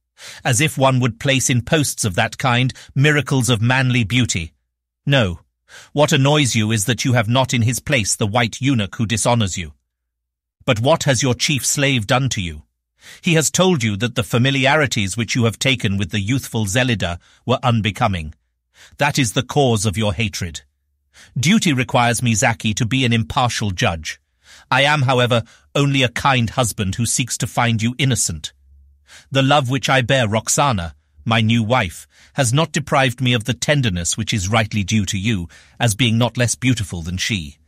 as if one would place in posts of that kind miracles of manly beauty. No. What annoys you is that you have not in his place the white eunuch who dishonours you. But what has your chief slave done to you? He has told you that the familiarities which you have taken with the youthful Zelida were unbecoming. That is the cause of your hatred. Duty requires me, Zaki, to be an impartial judge. I am, however, only a kind husband who seeks to find you innocent. The love which I bear Roxana, my new wife, has not deprived me of the tenderness which is rightly due to you, as being not less beautiful than she.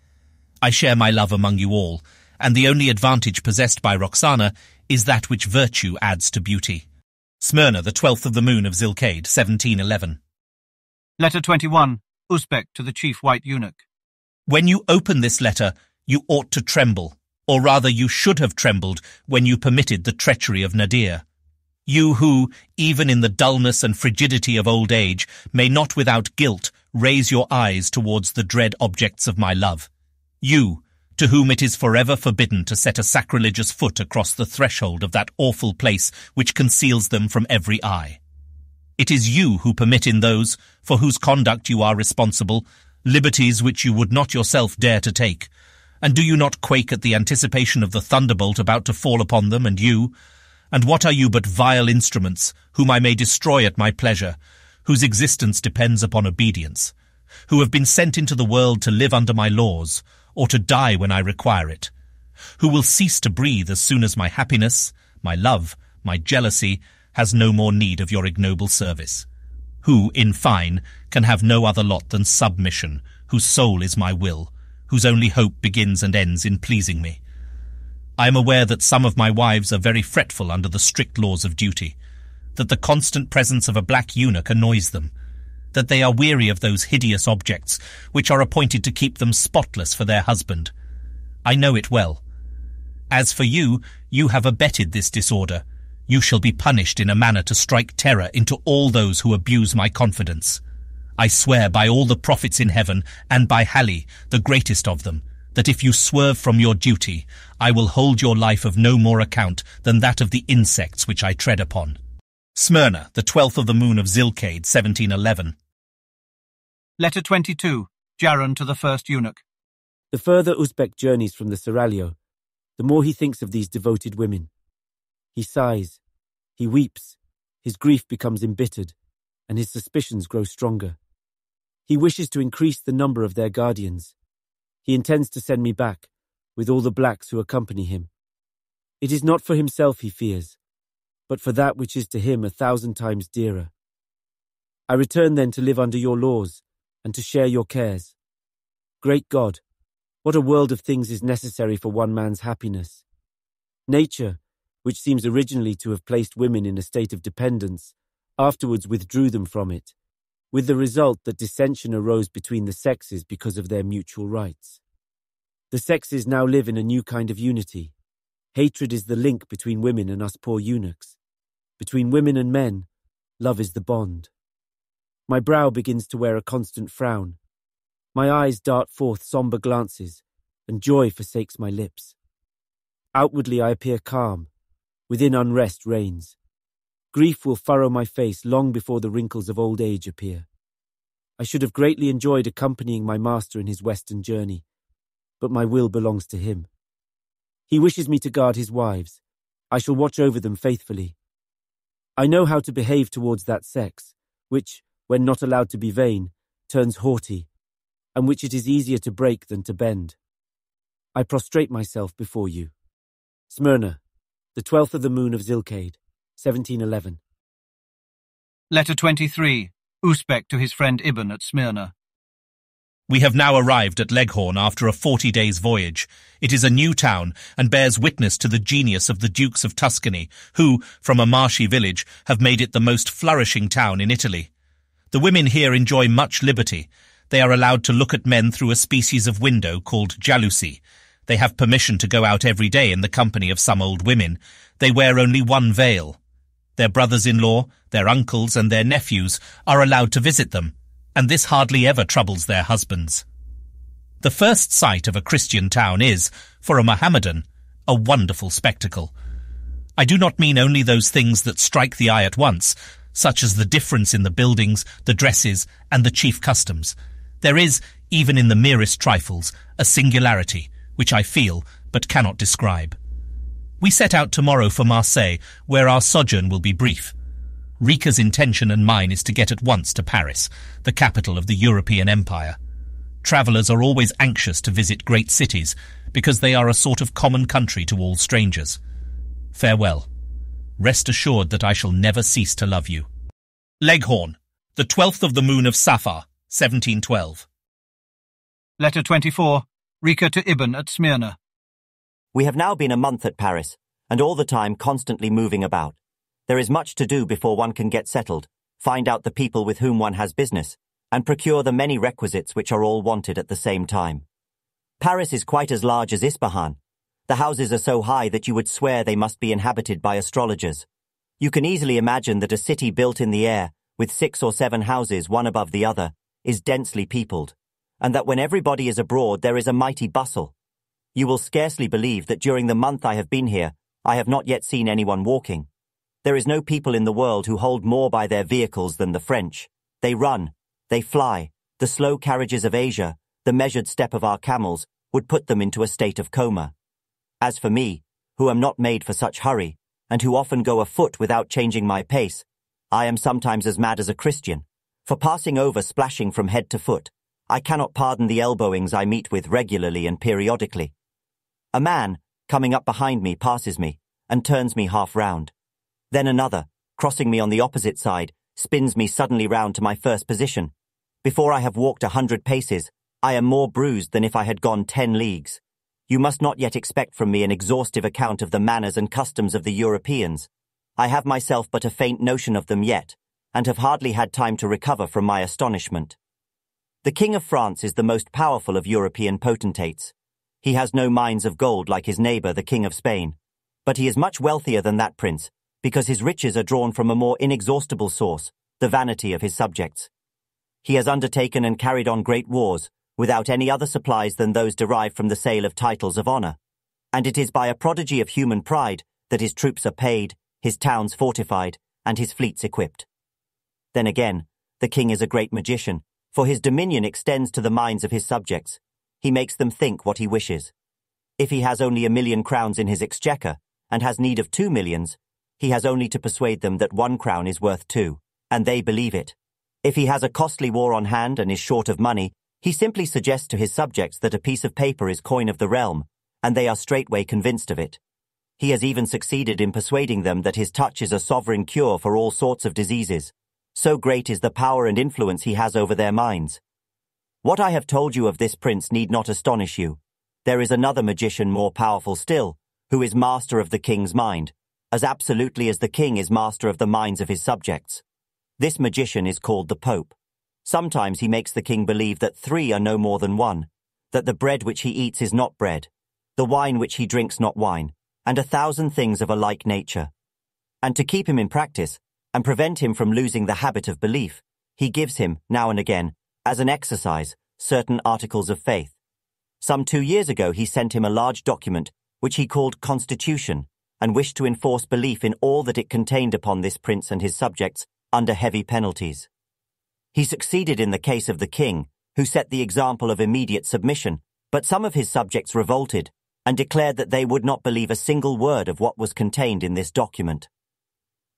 I share my love among you all, and the only advantage possessed by Roxana is that which virtue adds to beauty. Smyrna, the 12th of the moon of Zilkade, 1711. Letter 21, Usbek to the Chief White Eunuch. When you open this letter, you ought to tremble, or rather you should have trembled when you permitted the treachery of Nadir. You who, even in the dullness and frigidity of old age, may not without guilt raise your eyes towards the dread objects of my love. You, to whom it is forever forbidden to set a sacrilegious foot across the threshold of that awful place which conceals them from every eye. It is you who permit in those, for whose conduct you are responsible, liberties which you would not yourself dare to take. And do you not quake at the anticipation of the thunderbolt about to fall upon them and you? And what are you but vile instruments, whom I may destroy at my pleasure, whose existence depends upon obedience, who have been sent into the world to live under my laws, or to die when I require it, who will cease to breathe as soon as my happiness, my love, my jealousy, has no more need of your ignoble service, who, in fine, can have no other lot than submission, whose soul is my will, whose only hope begins and ends in pleasing me. I am aware that some of my wives are very fretful under the strict laws of duty, that the constant presence of a black eunuch annoys them, that they are weary of those hideous objects which are appointed to keep them spotless for their husband. I know it well. As for you, you have abetted this disorder. You shall be punished in a manner to strike terror into all those who abuse my confidence. I swear by all the prophets in heaven, and by Hali, the greatest of them, that if you swerve from your duty, I will hold your life of no more account than that of the insects which I tread upon. Smyrna, the 12th of the moon of Zilkade, 1711. Letter 22, Jaron to the First Eunuch. The further Usbek journeys from the seraglio, the more he thinks of these devoted women. He sighs, he weeps, his grief becomes embittered, and his suspicions grow stronger. He wishes to increase the number of their guardians. He intends to send me back, with all the blacks who accompany him. It is not for himself he fears, but for that which is to him 1,000 times dearer. I return then to live under your laws, and to share your cares. Great God, what a world of things is necessary for one man's happiness. Nature, which seems originally to have placed women in a state of dependence, afterwards withdrew them from it, with the result that dissension arose between the sexes because of their mutual rights. The sexes now live in a new kind of unity. Hatred is the link between women and us poor eunuchs. Between women and men, love is the bond. My brow begins to wear a constant frown. My eyes dart forth somber glances, and joy forsakes my lips. Outwardly I appear calm. Within unrest reigns. Grief will furrow my face long before the wrinkles of old age appear. I should have greatly enjoyed accompanying my master in his western journey, but my will belongs to him. He wishes me to guard his wives. I shall watch over them faithfully. I know how to behave towards that sex, which, when not allowed to be vain, turns haughty, and which it is easier to break than to bend. I prostrate myself before you. Smyrna, the 12th of the moon of Zilkade, 1711. Letter 23, Usbek to his friend Ibn at Smyrna. We have now arrived at Leghorn after a 40 days' voyage. It is a new town and bears witness to the genius of the Dukes of Tuscany, who, from a marshy village, have made it the most flourishing town in Italy. The women here enjoy much liberty. They are allowed to look at men through a species of window called jalousie. They have permission to go out every day in the company of some old women. They wear only one veil. Their brothers-in-law, their uncles, and their nephews are allowed to visit them, and this hardly ever troubles their husbands. The first sight of a Christian town is, for a Mohammedan, a wonderful spectacle. I do not mean only those things that strike the eye at once, such as the difference in the buildings, the dresses, and the chief customs. There is, even in the merest trifles, a singularity, which I feel, but cannot describe. We set out tomorrow for Marseille, where our sojourn will be brief. Rica's intention and mine is to get at once to Paris, the capital of the European Empire. Travellers are always anxious to visit great cities, because they are a sort of common country to all strangers. Farewell. Rest assured that I shall never cease to love you. Leghorn, the 12th of the moon of Safar, 1712. Letter 24, Rica to Ibn at Smyrna. We have now been a month at Paris, and all the time constantly moving about. There is much to do before one can get settled, find out the people with whom one has business, and procure the many requisites which are all wanted at the same time. Paris is quite as large as Isfahan. The houses are so high that you would swear they must be inhabited by astrologers. You can easily imagine that a city built in the air, with 6 or 7 houses one above the other, is densely peopled, and that when everybody is abroad there is a mighty bustle. You will scarcely believe that during the month I have been here, I have not yet seen anyone walking. There is no people in the world who hold more by their vehicles than the French. They run, they fly, the slow carriages of Asia, the measured step of our camels, would put them into a state of coma. As for me, who am not made for such hurry, and who often go afoot without changing my pace, I am sometimes as mad as a Christian, for passing over splashing from head to foot, I cannot pardon the elbowings I meet with regularly and periodically. A man, coming up behind me, passes me, and turns me half round. Then another, crossing me on the opposite side, spins me suddenly round to my first position. Before I have walked 100 paces, I am more bruised than if I had gone 10 leagues. You must not yet expect from me an exhaustive account of the manners and customs of the Europeans. I have myself but a faint notion of them yet, and have hardly had time to recover from my astonishment. The King of France is the most powerful of European potentates. He has no mines of gold like his neighbour, the King of Spain, but he is much wealthier than that prince, because his riches are drawn from a more inexhaustible source, the vanity of his subjects. He has undertaken and carried on great wars, without any other supplies than those derived from the sale of titles of honour, and it is by a prodigy of human pride that his troops are paid, his towns fortified, and his fleets equipped. Then again, the king is a great magician, for his dominion extends to the minds of his subjects. He makes them think what he wishes. If he has only 1,000,000 crowns in his exchequer, and has need of 2 millions, he has only to persuade them that 1 crown is worth 2, and they believe it. If he has a costly war on hand and is short of money, he simply suggests to his subjects that a piece of paper is coin of the realm, and they are straightway convinced of it. He has even succeeded in persuading them that his touch is a sovereign cure for all sorts of diseases. So great is the power and influence he has over their minds. What I have told you of this prince need not astonish you. There is another magician more powerful still, who is master of the king's mind, as absolutely as the king is master of the minds of his subjects. This magician is called the Pope. Sometimes he makes the king believe that 3 are no more than 1, that the bread which he eats is not bread, the wine which he drinks not wine, and 1,000 things of a like nature. And to keep him in practice, and prevent him from losing the habit of belief, he gives him, now and again, as an exercise, certain articles of faith. Some 2 years ago he sent him a large document, which he called Constitution, and wished to enforce belief in all that it contained upon this prince and his subjects, under heavy penalties. He succeeded in the case of the king, who set the example of immediate submission, but some of his subjects revolted, and declared that they would not believe a single word of what was contained in this document.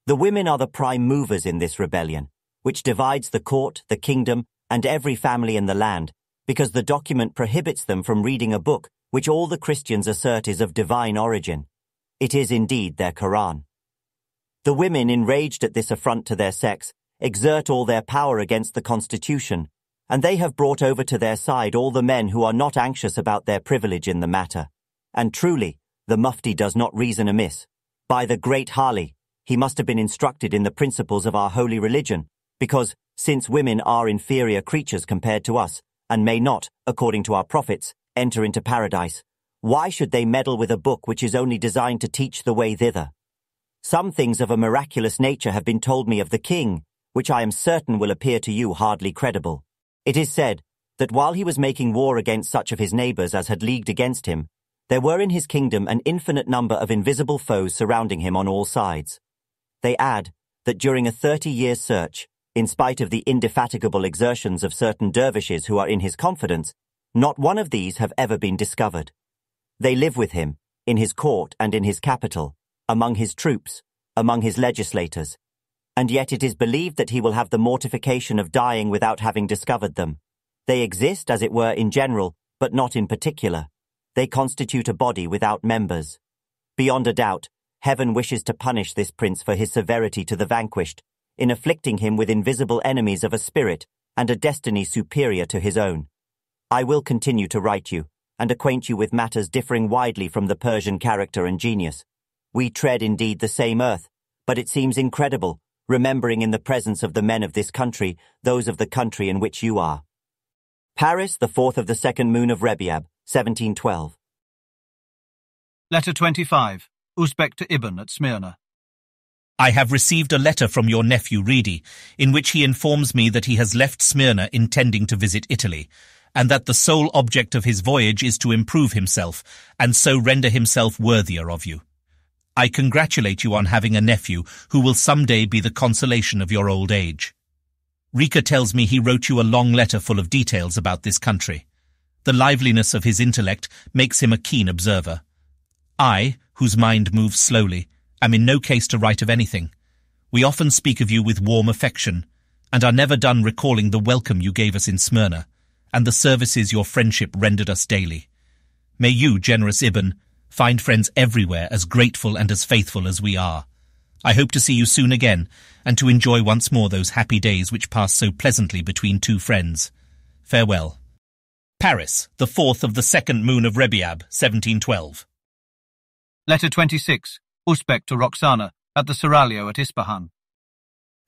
The women are the prime movers in this rebellion, which divides the court, the kingdom, and every family in the land, because the document prohibits them from reading a book which all the Christians assert is of divine origin. It is indeed their Koran. The women, enraged at this affront to their sex, exert all their power against the Constitution, and they have brought over to their side all the men who are not anxious about their privilege in the matter. And truly, the Mufti does not reason amiss. By the great Hali, he must have been instructed in the principles of our holy religion, because, since women are inferior creatures compared to us, and may not, according to our prophets, enter into paradise, why should they meddle with a book which is only designed to teach the way thither? Some things of a miraculous nature have been told me of the king, which I am certain will appear to you hardly credible. It is said that while he was making war against such of his neighbours as had leagued against him, there were in his kingdom an infinite number of invisible foes surrounding him on all sides. They add that during a 30-year search, in spite of the indefatigable exertions of certain dervishes who are in his confidence, not one of these have ever been discovered. They live with him, in his court and in his capital, among his troops, among his legislators, and yet it is believed that he will have the mortification of dying without having discovered them. They exist, as it were, in general, but not in particular. They constitute a body without members. Beyond a doubt, heaven wishes to punish this prince for his severity to the vanquished, in afflicting him with invisible enemies of a spirit and a destiny superior to his own. I will continue to write you, and acquaint you with matters differing widely from the Persian character and genius. We tread indeed the same earth, but it seems incredible, remembering in the presence of the men of this country those of the country in which you are. Paris, the 4th of the 2nd moon of Rebiab, 1712. Letter 25. Usbek to Ibn at Smyrna. I have received a letter from your nephew Redi, in which he informs me that he has left Smyrna intending to visit Italy, and that the sole object of his voyage is to improve himself, and so render himself worthier of you. I congratulate you on having a nephew who will someday be the consolation of your old age. Rica tells me he wrote you a long letter full of details about this country. The liveliness of his intellect makes him a keen observer. I, whose mind moves slowly, am in no case to write of anything. We often speak of you with warm affection, and are never done recalling the welcome you gave us in Smyrna, and the services your friendship rendered us daily. May you, generous Ibn, find friends everywhere as grateful and as faithful as we are. I hope to see you soon again, and to enjoy once more those happy days which pass so pleasantly between two friends. Farewell. Paris, the 4th of the 2nd moon of Rebiab, 1712. Letter 26. Usbek to Roxana at the seraglio at Isfahan.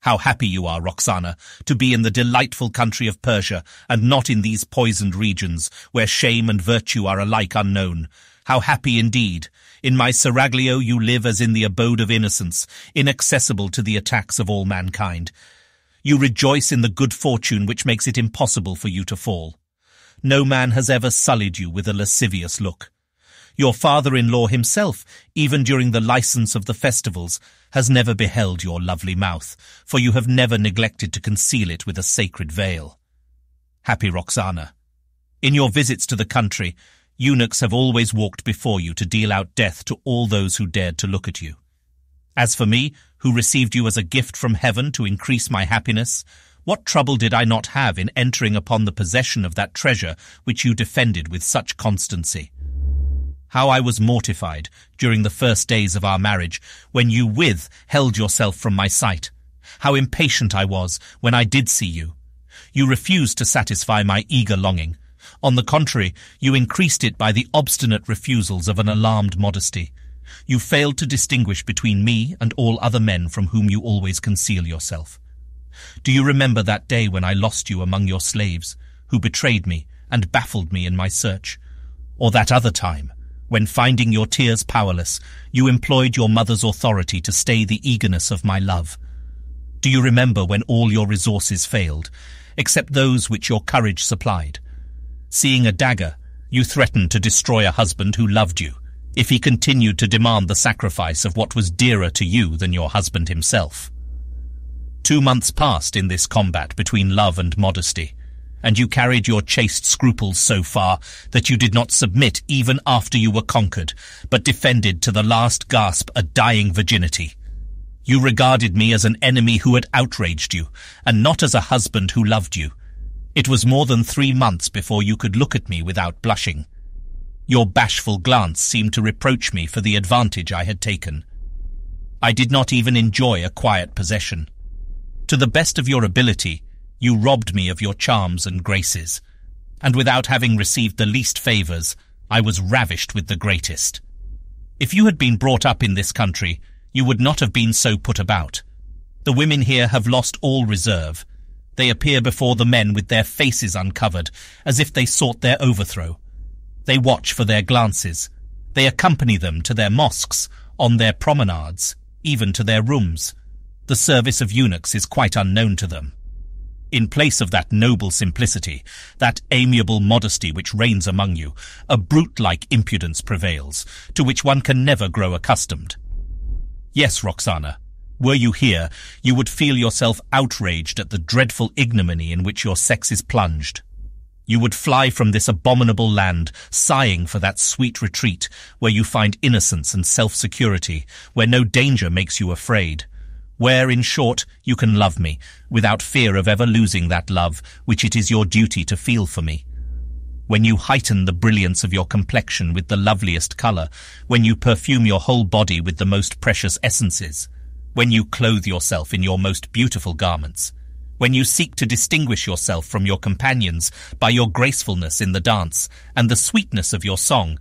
How happy you are, Roxana, to be in the delightful country of Persia, and not in these poisoned regions, where shame and virtue are alike unknown. How happy indeed! In my seraglio you live as in the abode of innocence, inaccessible to the attacks of all mankind. You rejoice in the good fortune which makes it impossible for you to fall. No man has ever sullied you with a lascivious look. Your father-in-law himself, even during the license of the festivals, has never beheld your lovely mouth, for you have never neglected to conceal it with a sacred veil. Happy Roxana! In your visits to the country, eunuchs have always walked before you to deal out death to all those who dared to look at you. As for me, who received you as a gift from heaven to increase my happiness, what trouble did I not have in entering upon the possession of that treasure which you defended with such constancy? How I was mortified during the first days of our marriage when you held yourself from my sight. How impatient I was when I did see you. You refused to satisfy my eager longing. On the contrary, you increased it by the obstinate refusals of an alarmed modesty. You failed to distinguish between me and all other men from whom you always conceal yourself. Do you remember that day when I lost you among your slaves, who betrayed me and baffled me in my search? Or that other time, when, finding your tears powerless, you employed your mother's authority to stay the eagerness of my love? Do you remember when all your resources failed, except those which your courage supplied? Seeing a dagger, you threatened to destroy a husband who loved you, if he continued to demand the sacrifice of what was dearer to you than your husband himself. 2 months passed in this combat between love and modesty, and you carried your chaste scruples so far that you did not submit even after you were conquered, but defended to the last gasp a dying virginity. You regarded me as an enemy who had outraged you, and not as a husband who loved you. It was more than 3 months before you could look at me without blushing. Your bashful glance seemed to reproach me for the advantage I had taken. I did not even enjoy a quiet possession. To the best of your ability, you robbed me of your charms and graces, and without having received the least favours, I was ravished with the greatest. If you had been brought up in this country, you would not have been so put about. The women here have lost all reserve. They appear before the men with their faces uncovered, as if they sought their overthrow. They watch for their glances. They accompany them to their mosques, on their promenades, even to their rooms. The service of eunuchs is quite unknown to them. In place of that noble simplicity, that amiable modesty which reigns among you, a brute-like impudence prevails, to which one can never grow accustomed. Yes, Roxana, were you here, you would feel yourself outraged at the dreadful ignominy in which your sex is plunged. You would fly from this abominable land, sighing for that sweet retreat where you find innocence and self-security, where no danger makes you afraid, where, in short, you can love me, without fear of ever losing that love which it is your duty to feel for me. When you heighten the brilliance of your complexion with the loveliest colour, when you perfume your whole body with the most precious essences, when you clothe yourself in your most beautiful garments, when you seek to distinguish yourself from your companions by your gracefulness in the dance and the sweetness of your song,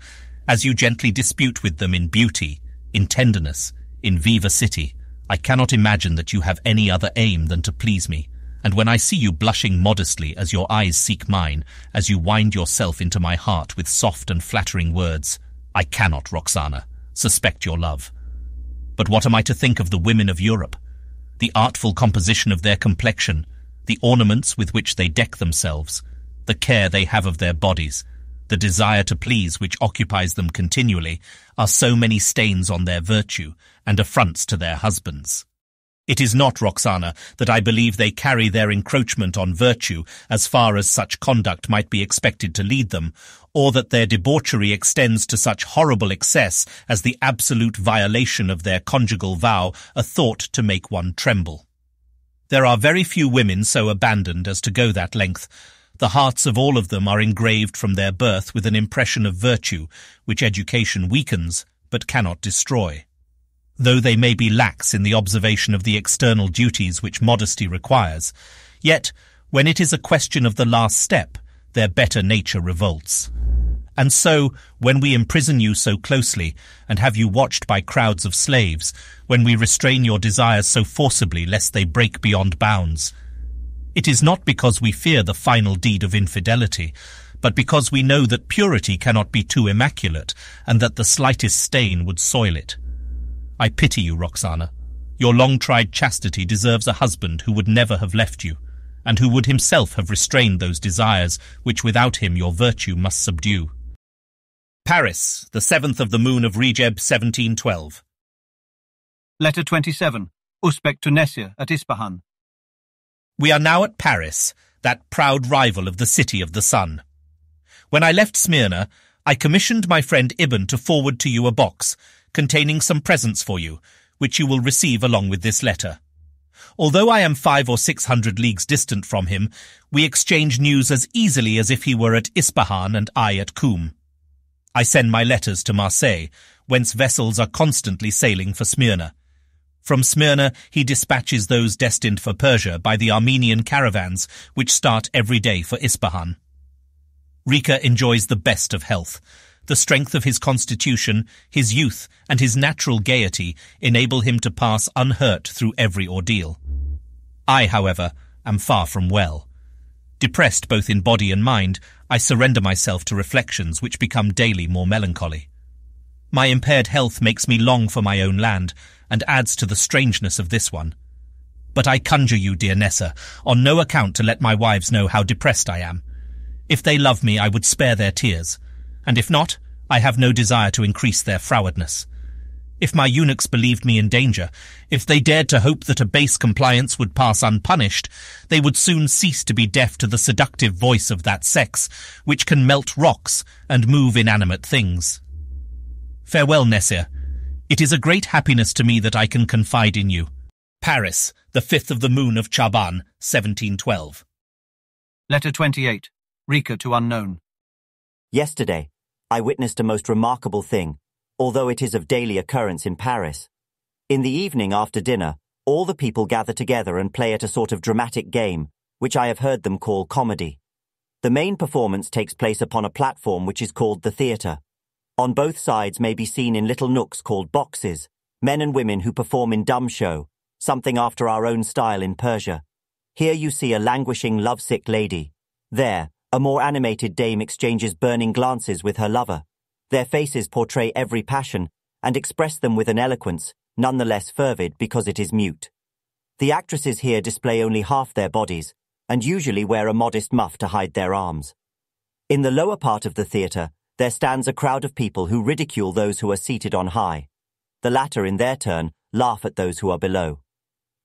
as you gently dispute with them in beauty, in tenderness, in vivacity, I cannot imagine that you have any other aim than to please me, and when I see you blushing modestly as your eyes seek mine, as you wind yourself into my heart with soft and flattering words, I cannot, Roxana, suspect your love. But what am I to think of the women of Europe? The artful composition of their complexion, the ornaments with which they deck themselves, the care they have of their bodies, the desire to please which occupies them continually, are so many stains on their virtue and affronts to their husbands. It is not, Roxana, that I believe they carry their encroachment on virtue as far as such conduct might be expected to lead them, or that their debauchery extends to such horrible excess as the absolute violation of their conjugal vow, a thought to make one tremble. There are very few women so abandoned as to go that length. The hearts of all of them are engraved from their birth with an impression of virtue, which education weakens, but cannot destroy. Though they may be lax in the observation of the external duties which modesty requires, yet, when it is a question of the last step, their better nature revolts. And so, when we imprison you so closely, and have you watched by crowds of slaves, when we restrain your desires so forcibly lest they break beyond bounds, it is not because we fear the final deed of infidelity, but because we know that purity cannot be too immaculate, and that the slightest stain would soil it. I pity you, Roxana. Your long-tried chastity deserves a husband who would never have left you, and who would himself have restrained those desires which without him your virtue must subdue. Paris, the 7th of the moon of Rejeb 1712. Letter 27. Usbek to Nesir at Isfahan. We are now at Paris, that proud rival of the city of the sun. When I left Smyrna, I commissioned my friend Ibn to forward to you a box containing some presents for you, which you will receive along with this letter. Although I am 500 or 600 leagues distant from him, we exchange news as easily as if he were at Isfahan and I at Qum. I send my letters to Marseille, whence vessels are constantly sailing for Smyrna. From Smyrna he dispatches those destined for Persia by the Armenian caravans which start every day for Isfahan. Rica enjoys the best of health. The strength of his constitution, his youth, and his natural gaiety enable him to pass unhurt through every ordeal. I, however, am far from well. Depressed both in body and mind, I surrender myself to reflections which become daily more melancholy. My impaired health makes me long for my own land, and adds to the strangeness of this one. But I conjure you, dear Nessa, on no account to let my wives know how depressed I am. If they love me, I would spare their tears, and if not, I have no desire to increase their frowardness. If my eunuchs believed me in danger, if they dared to hope that a base compliance would pass unpunished, they would soon cease to be deaf to the seductive voice of that sex, which can melt rocks and move inanimate things. Farewell, Nessir. It is a great happiness to me that I can confide in you. Paris, the 5th of the moon of Chaban, 1712. Letter 28. Rica to unknown. Yesterday, I witnessed a most remarkable thing, although it is of daily occurrence in Paris. In the evening after dinner, all the people gather together and play at a sort of dramatic game, which I have heard them call comedy. The main performance takes place upon a platform which is called the theatre. On both sides may be seen in little nooks called boxes, men and women who perform in dumb show, something after our own style in Persia. Here you see a languishing, lovesick lady. There, a more animated dame exchanges burning glances with her lover. Their faces portray every passion and express them with an eloquence, none the less fervid because it is mute. The actresses here display only half their bodies, and usually wear a modest muff to hide their arms. In the lower part of the theatre, there stands a crowd of people who ridicule those who are seated on high. The latter, in their turn, laugh at those who are below.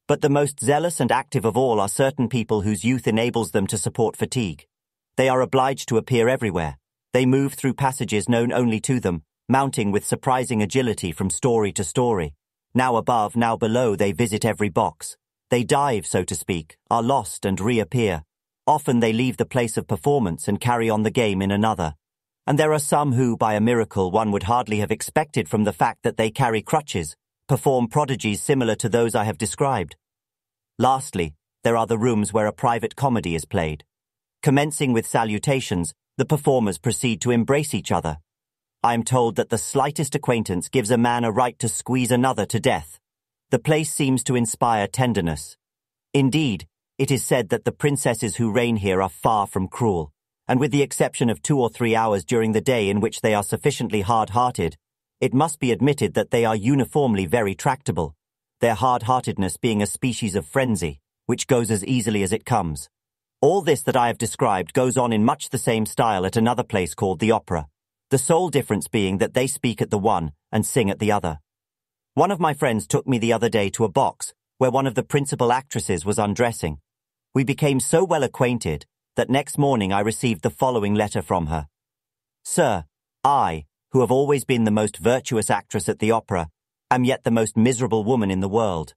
But the most zealous and active of all are certain people whose youth enables them to support fatigue. They are obliged to appear everywhere. They move through passages known only to them, mounting with surprising agility from story to story. Now above, now below, they visit every box. They dive, so to speak, are lost and reappear. Often they leave the place of performance and carry on the game in another. And there are some who, by a miracle one would hardly have expected from the fact that they carry crutches, perform prodigies similar to those I have described. Lastly, there are the rooms where a private comedy is played. Commencing with salutations, the performers proceed to embrace each other. I am told that the slightest acquaintance gives a man a right to squeeze another to death. The place seems to inspire tenderness. Indeed, it is said that the princesses who reign here are far from cruel, and with the exception of 2 or 3 hours during the day in which they are sufficiently hard-hearted, it must be admitted that they are uniformly very tractable, their hard-heartedness being a species of frenzy, which goes as easily as it comes. All this that I have described goes on in much the same style at another place called the Opera, the sole difference being that they speak at the one and sing at the other. One of my friends took me the other day to a box where one of the principal actresses was undressing. We became so well acquainted that next morning I received the following letter from her. Sir, I, who have always been the most virtuous actress at the opera, am yet the most miserable woman in the world.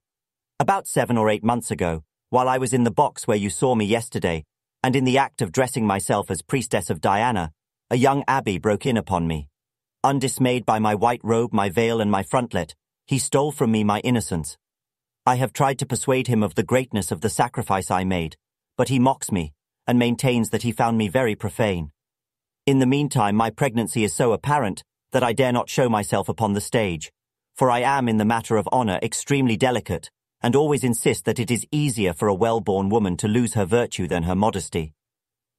About 7 or 8 months ago, while I was in the box where you saw me yesterday, and in the act of dressing myself as priestess of Diana, a young abbé broke in upon me. Undismayed by my white robe, my veil, and my frontlet, he stole from me my innocence. I have tried to persuade him of the greatness of the sacrifice I made, but he mocks me, and maintains that he found me very profane. In the meantime, my pregnancy is so apparent that I dare not show myself upon the stage, for I am in the matter of honour extremely delicate, and always insist that it is easier for a well-born woman to lose her virtue than her modesty.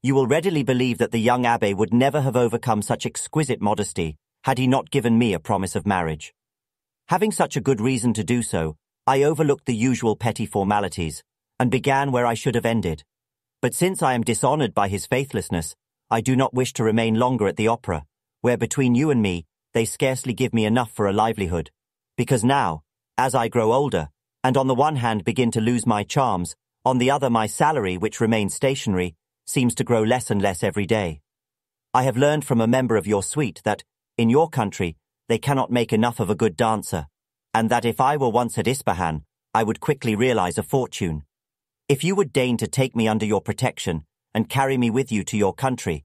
You will readily believe that the young abbé would never have overcome such exquisite modesty had he not given me a promise of marriage. Having such a good reason to do so, I overlooked the usual petty formalities, and began where I should have ended. But since I am dishonoured by his faithlessness, I do not wish to remain longer at the opera, where between you and me, they scarcely give me enough for a livelihood, because now, as I grow older, and on the one hand begin to lose my charms, on the other my salary, which remains stationary, seems to grow less and less every day. I have learned from a member of your suite that, in your country, they cannot make enough of a good dancer, and that if I were once at Isfahan, I would quickly realize a fortune. If you would deign to take me under your protection and carry me with you to your country,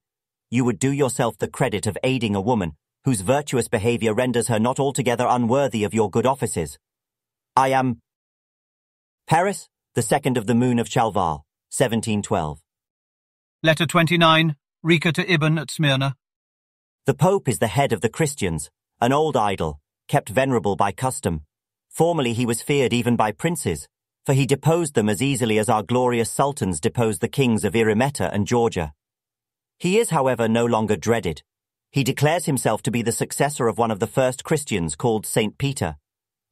you would do yourself the credit of aiding a woman whose virtuous behavior renders her not altogether unworthy of your good offices. I am Paris, the 2nd of the moon of Chalval, 1712. Letter 29, Rica to Ibn at Smyrna. The Pope is the head of the Christians, an old idol, kept venerable by custom. Formerly he was feared even by princes, for he deposed them as easily as our glorious sultans deposed the kings of Irimeta and Georgia. He is, however, no longer dreaded. He declares himself to be the successor of one of the first Christians called Saint Peter,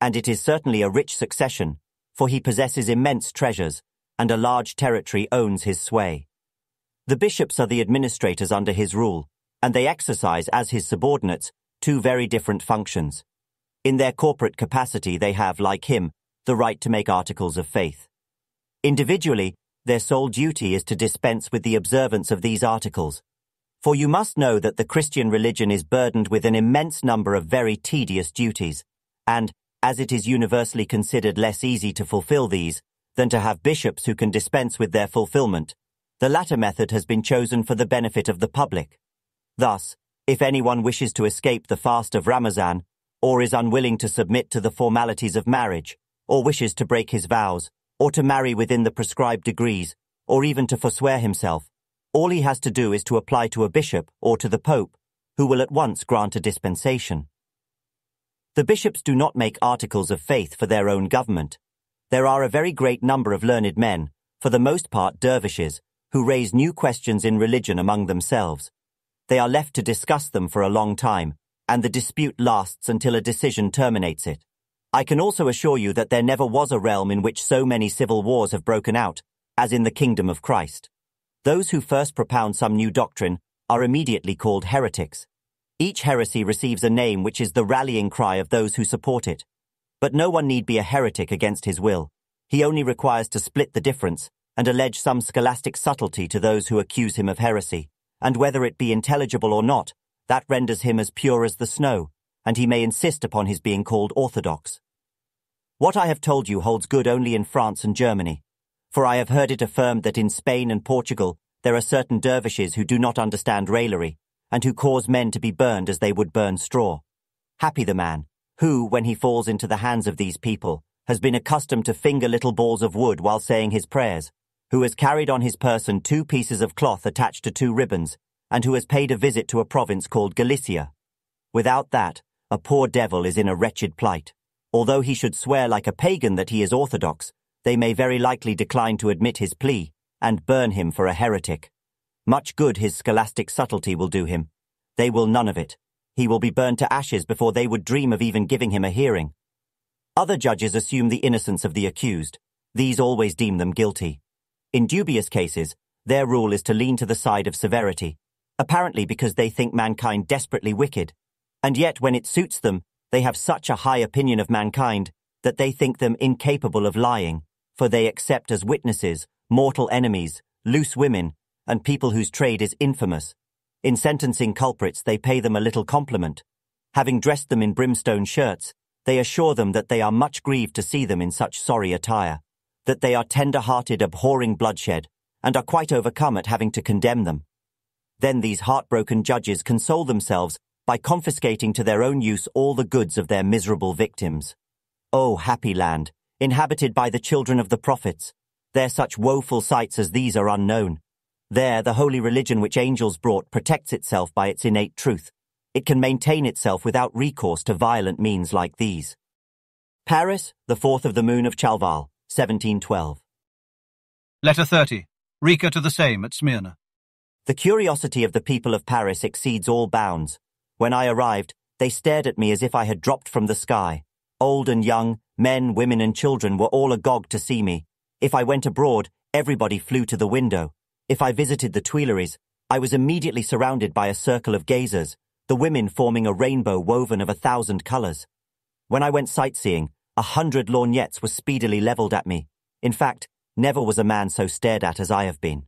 and it is certainly a rich succession, for he possesses immense treasures, and a large territory owns his sway. The bishops are the administrators under his rule, and they exercise, as his subordinates, 2 very different functions. In their corporate capacity they have, like him, the right to make articles of faith. Individually, their sole duty is to dispense with the observance of these articles. For you must know that the Christian religion is burdened with an immense number of very tedious duties, and, as it is universally considered less easy to fulfill these than to have bishops who can dispense with their fulfillment, the latter method has been chosen for the benefit of the public. Thus, if anyone wishes to escape the fast of Ramazan, or is unwilling to submit to the formalities of marriage, or wishes to break his vows, or to marry within the prescribed degrees, or even to forswear himself, all he has to do is to apply to a bishop or to the Pope, who will at once grant a dispensation. The bishops do not make articles of faith for their own government. There are a very great number of learned men, for the most part dervishes, who raise new questions in religion among themselves. They are left to discuss them for a long time, and the dispute lasts until a decision terminates it. I can also assure you that there never was a realm in which so many civil wars have broken out, as in the kingdom of Christ. Those who first propound some new doctrine are immediately called heretics. Each heresy receives a name which is the rallying cry of those who support it. But no one need be a heretic against his will. He only requires to split the difference and allege some scholastic subtlety to those who accuse him of heresy, and whether it be intelligible or not, that renders him as pure as the snow, and he may insist upon his being called orthodox. What I have told you holds good only in France and Germany, for I have heard it affirmed that in Spain and Portugal there are certain dervishes who do not understand raillery, and who cause men to be burned as they would burn straw. Happy the man, who, when he falls into the hands of these people, has been accustomed to finger little balls of wood while saying his prayers, who has carried on his person 2 pieces of cloth attached to 2 ribbons, and who has paid a visit to a province called Galicia. Without that, a poor devil is in a wretched plight. Although he should swear like a pagan that he is orthodox, they may very likely decline to admit his plea and burn him for a heretic. Much good his scholastic subtlety will do him. They will none of it. He will be burned to ashes before they would dream of even giving him a hearing. Other judges assume the innocence of the accused. These always deem them guilty. In dubious cases, their rule is to lean to the side of severity, apparently because they think mankind desperately wicked, and yet when it suits them, they have such a high opinion of mankind that they think them incapable of lying, for they accept as witnesses mortal enemies, loose women, and people whose trade is infamous. In sentencing culprits, they pay them a little compliment. Having dressed them in brimstone shirts, they assure them that they are much grieved to see them in such sorry attire, that they are tender-hearted, abhorring bloodshed, and are quite overcome at having to condemn them. Then these heartbroken judges console themselves by confiscating to their own use all the goods of their miserable victims. O happy land, inhabited by the children of the prophets! There such woeful sights as these are unknown. There the holy religion which angels brought protects itself by its innate truth. It can maintain itself without recourse to violent means like these. Paris, the 4th of the moon of Chalval, 1712. Letter 30. Rica to the same at Smyrna. The curiosity of the people of Paris exceeds all bounds. When I arrived, they stared at me as if I had dropped from the sky. Old and young, men, women and children were all agog to see me. If I went abroad, everybody flew to the window. If I visited the Tuileries, I was immediately surrounded by a circle of gazers, the women forming a rainbow woven of 1,000 colours. When I went sightseeing, 100 lorgnettes were speedily levelled at me. In fact, never was a man so stared at as I have been.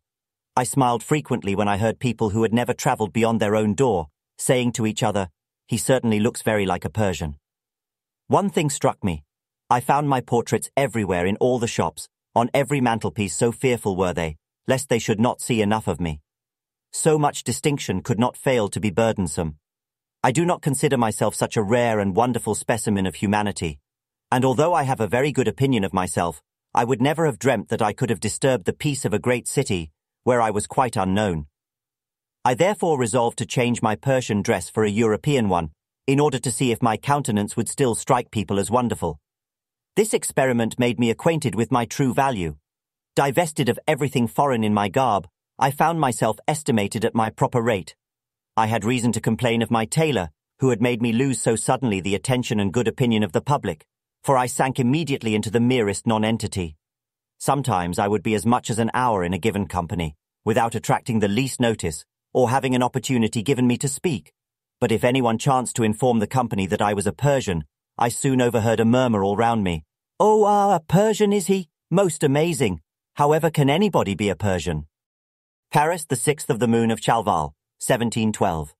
I smiled frequently when I heard people who had never travelled beyond their own door, saying to each other, "He certainly looks very like a Persian." One thing struck me. I found my portraits everywhere in all the shops, on every mantelpiece, so fearful were they, lest they should not see enough of me. So much distinction could not fail to be burdensome. I do not consider myself such a rare and wonderful specimen of humanity, and although I have a very good opinion of myself, I would never have dreamt that I could have disturbed the peace of a great city where I was quite unknown. I therefore resolved to change my Persian dress for a European one, in order to see if my countenance would still strike people as wonderful. This experiment made me acquainted with my true value. Divested of everything foreign in my garb, I found myself estimated at my proper rate. I had reason to complain of my tailor, who had made me lose so suddenly the attention and good opinion of the public, for I sank immediately into the merest nonentity. Sometimes I would be as much as an hour in a given company, without attracting the least notice, or having an opportunity given me to speak. But if anyone chanced to inform the company that I was a Persian, I soon overheard a murmur all round me. "Oh, a Persian is he? Most amazing! However can anybody be a Persian?" Paris, the 6th of the moon of Chalval, 1712.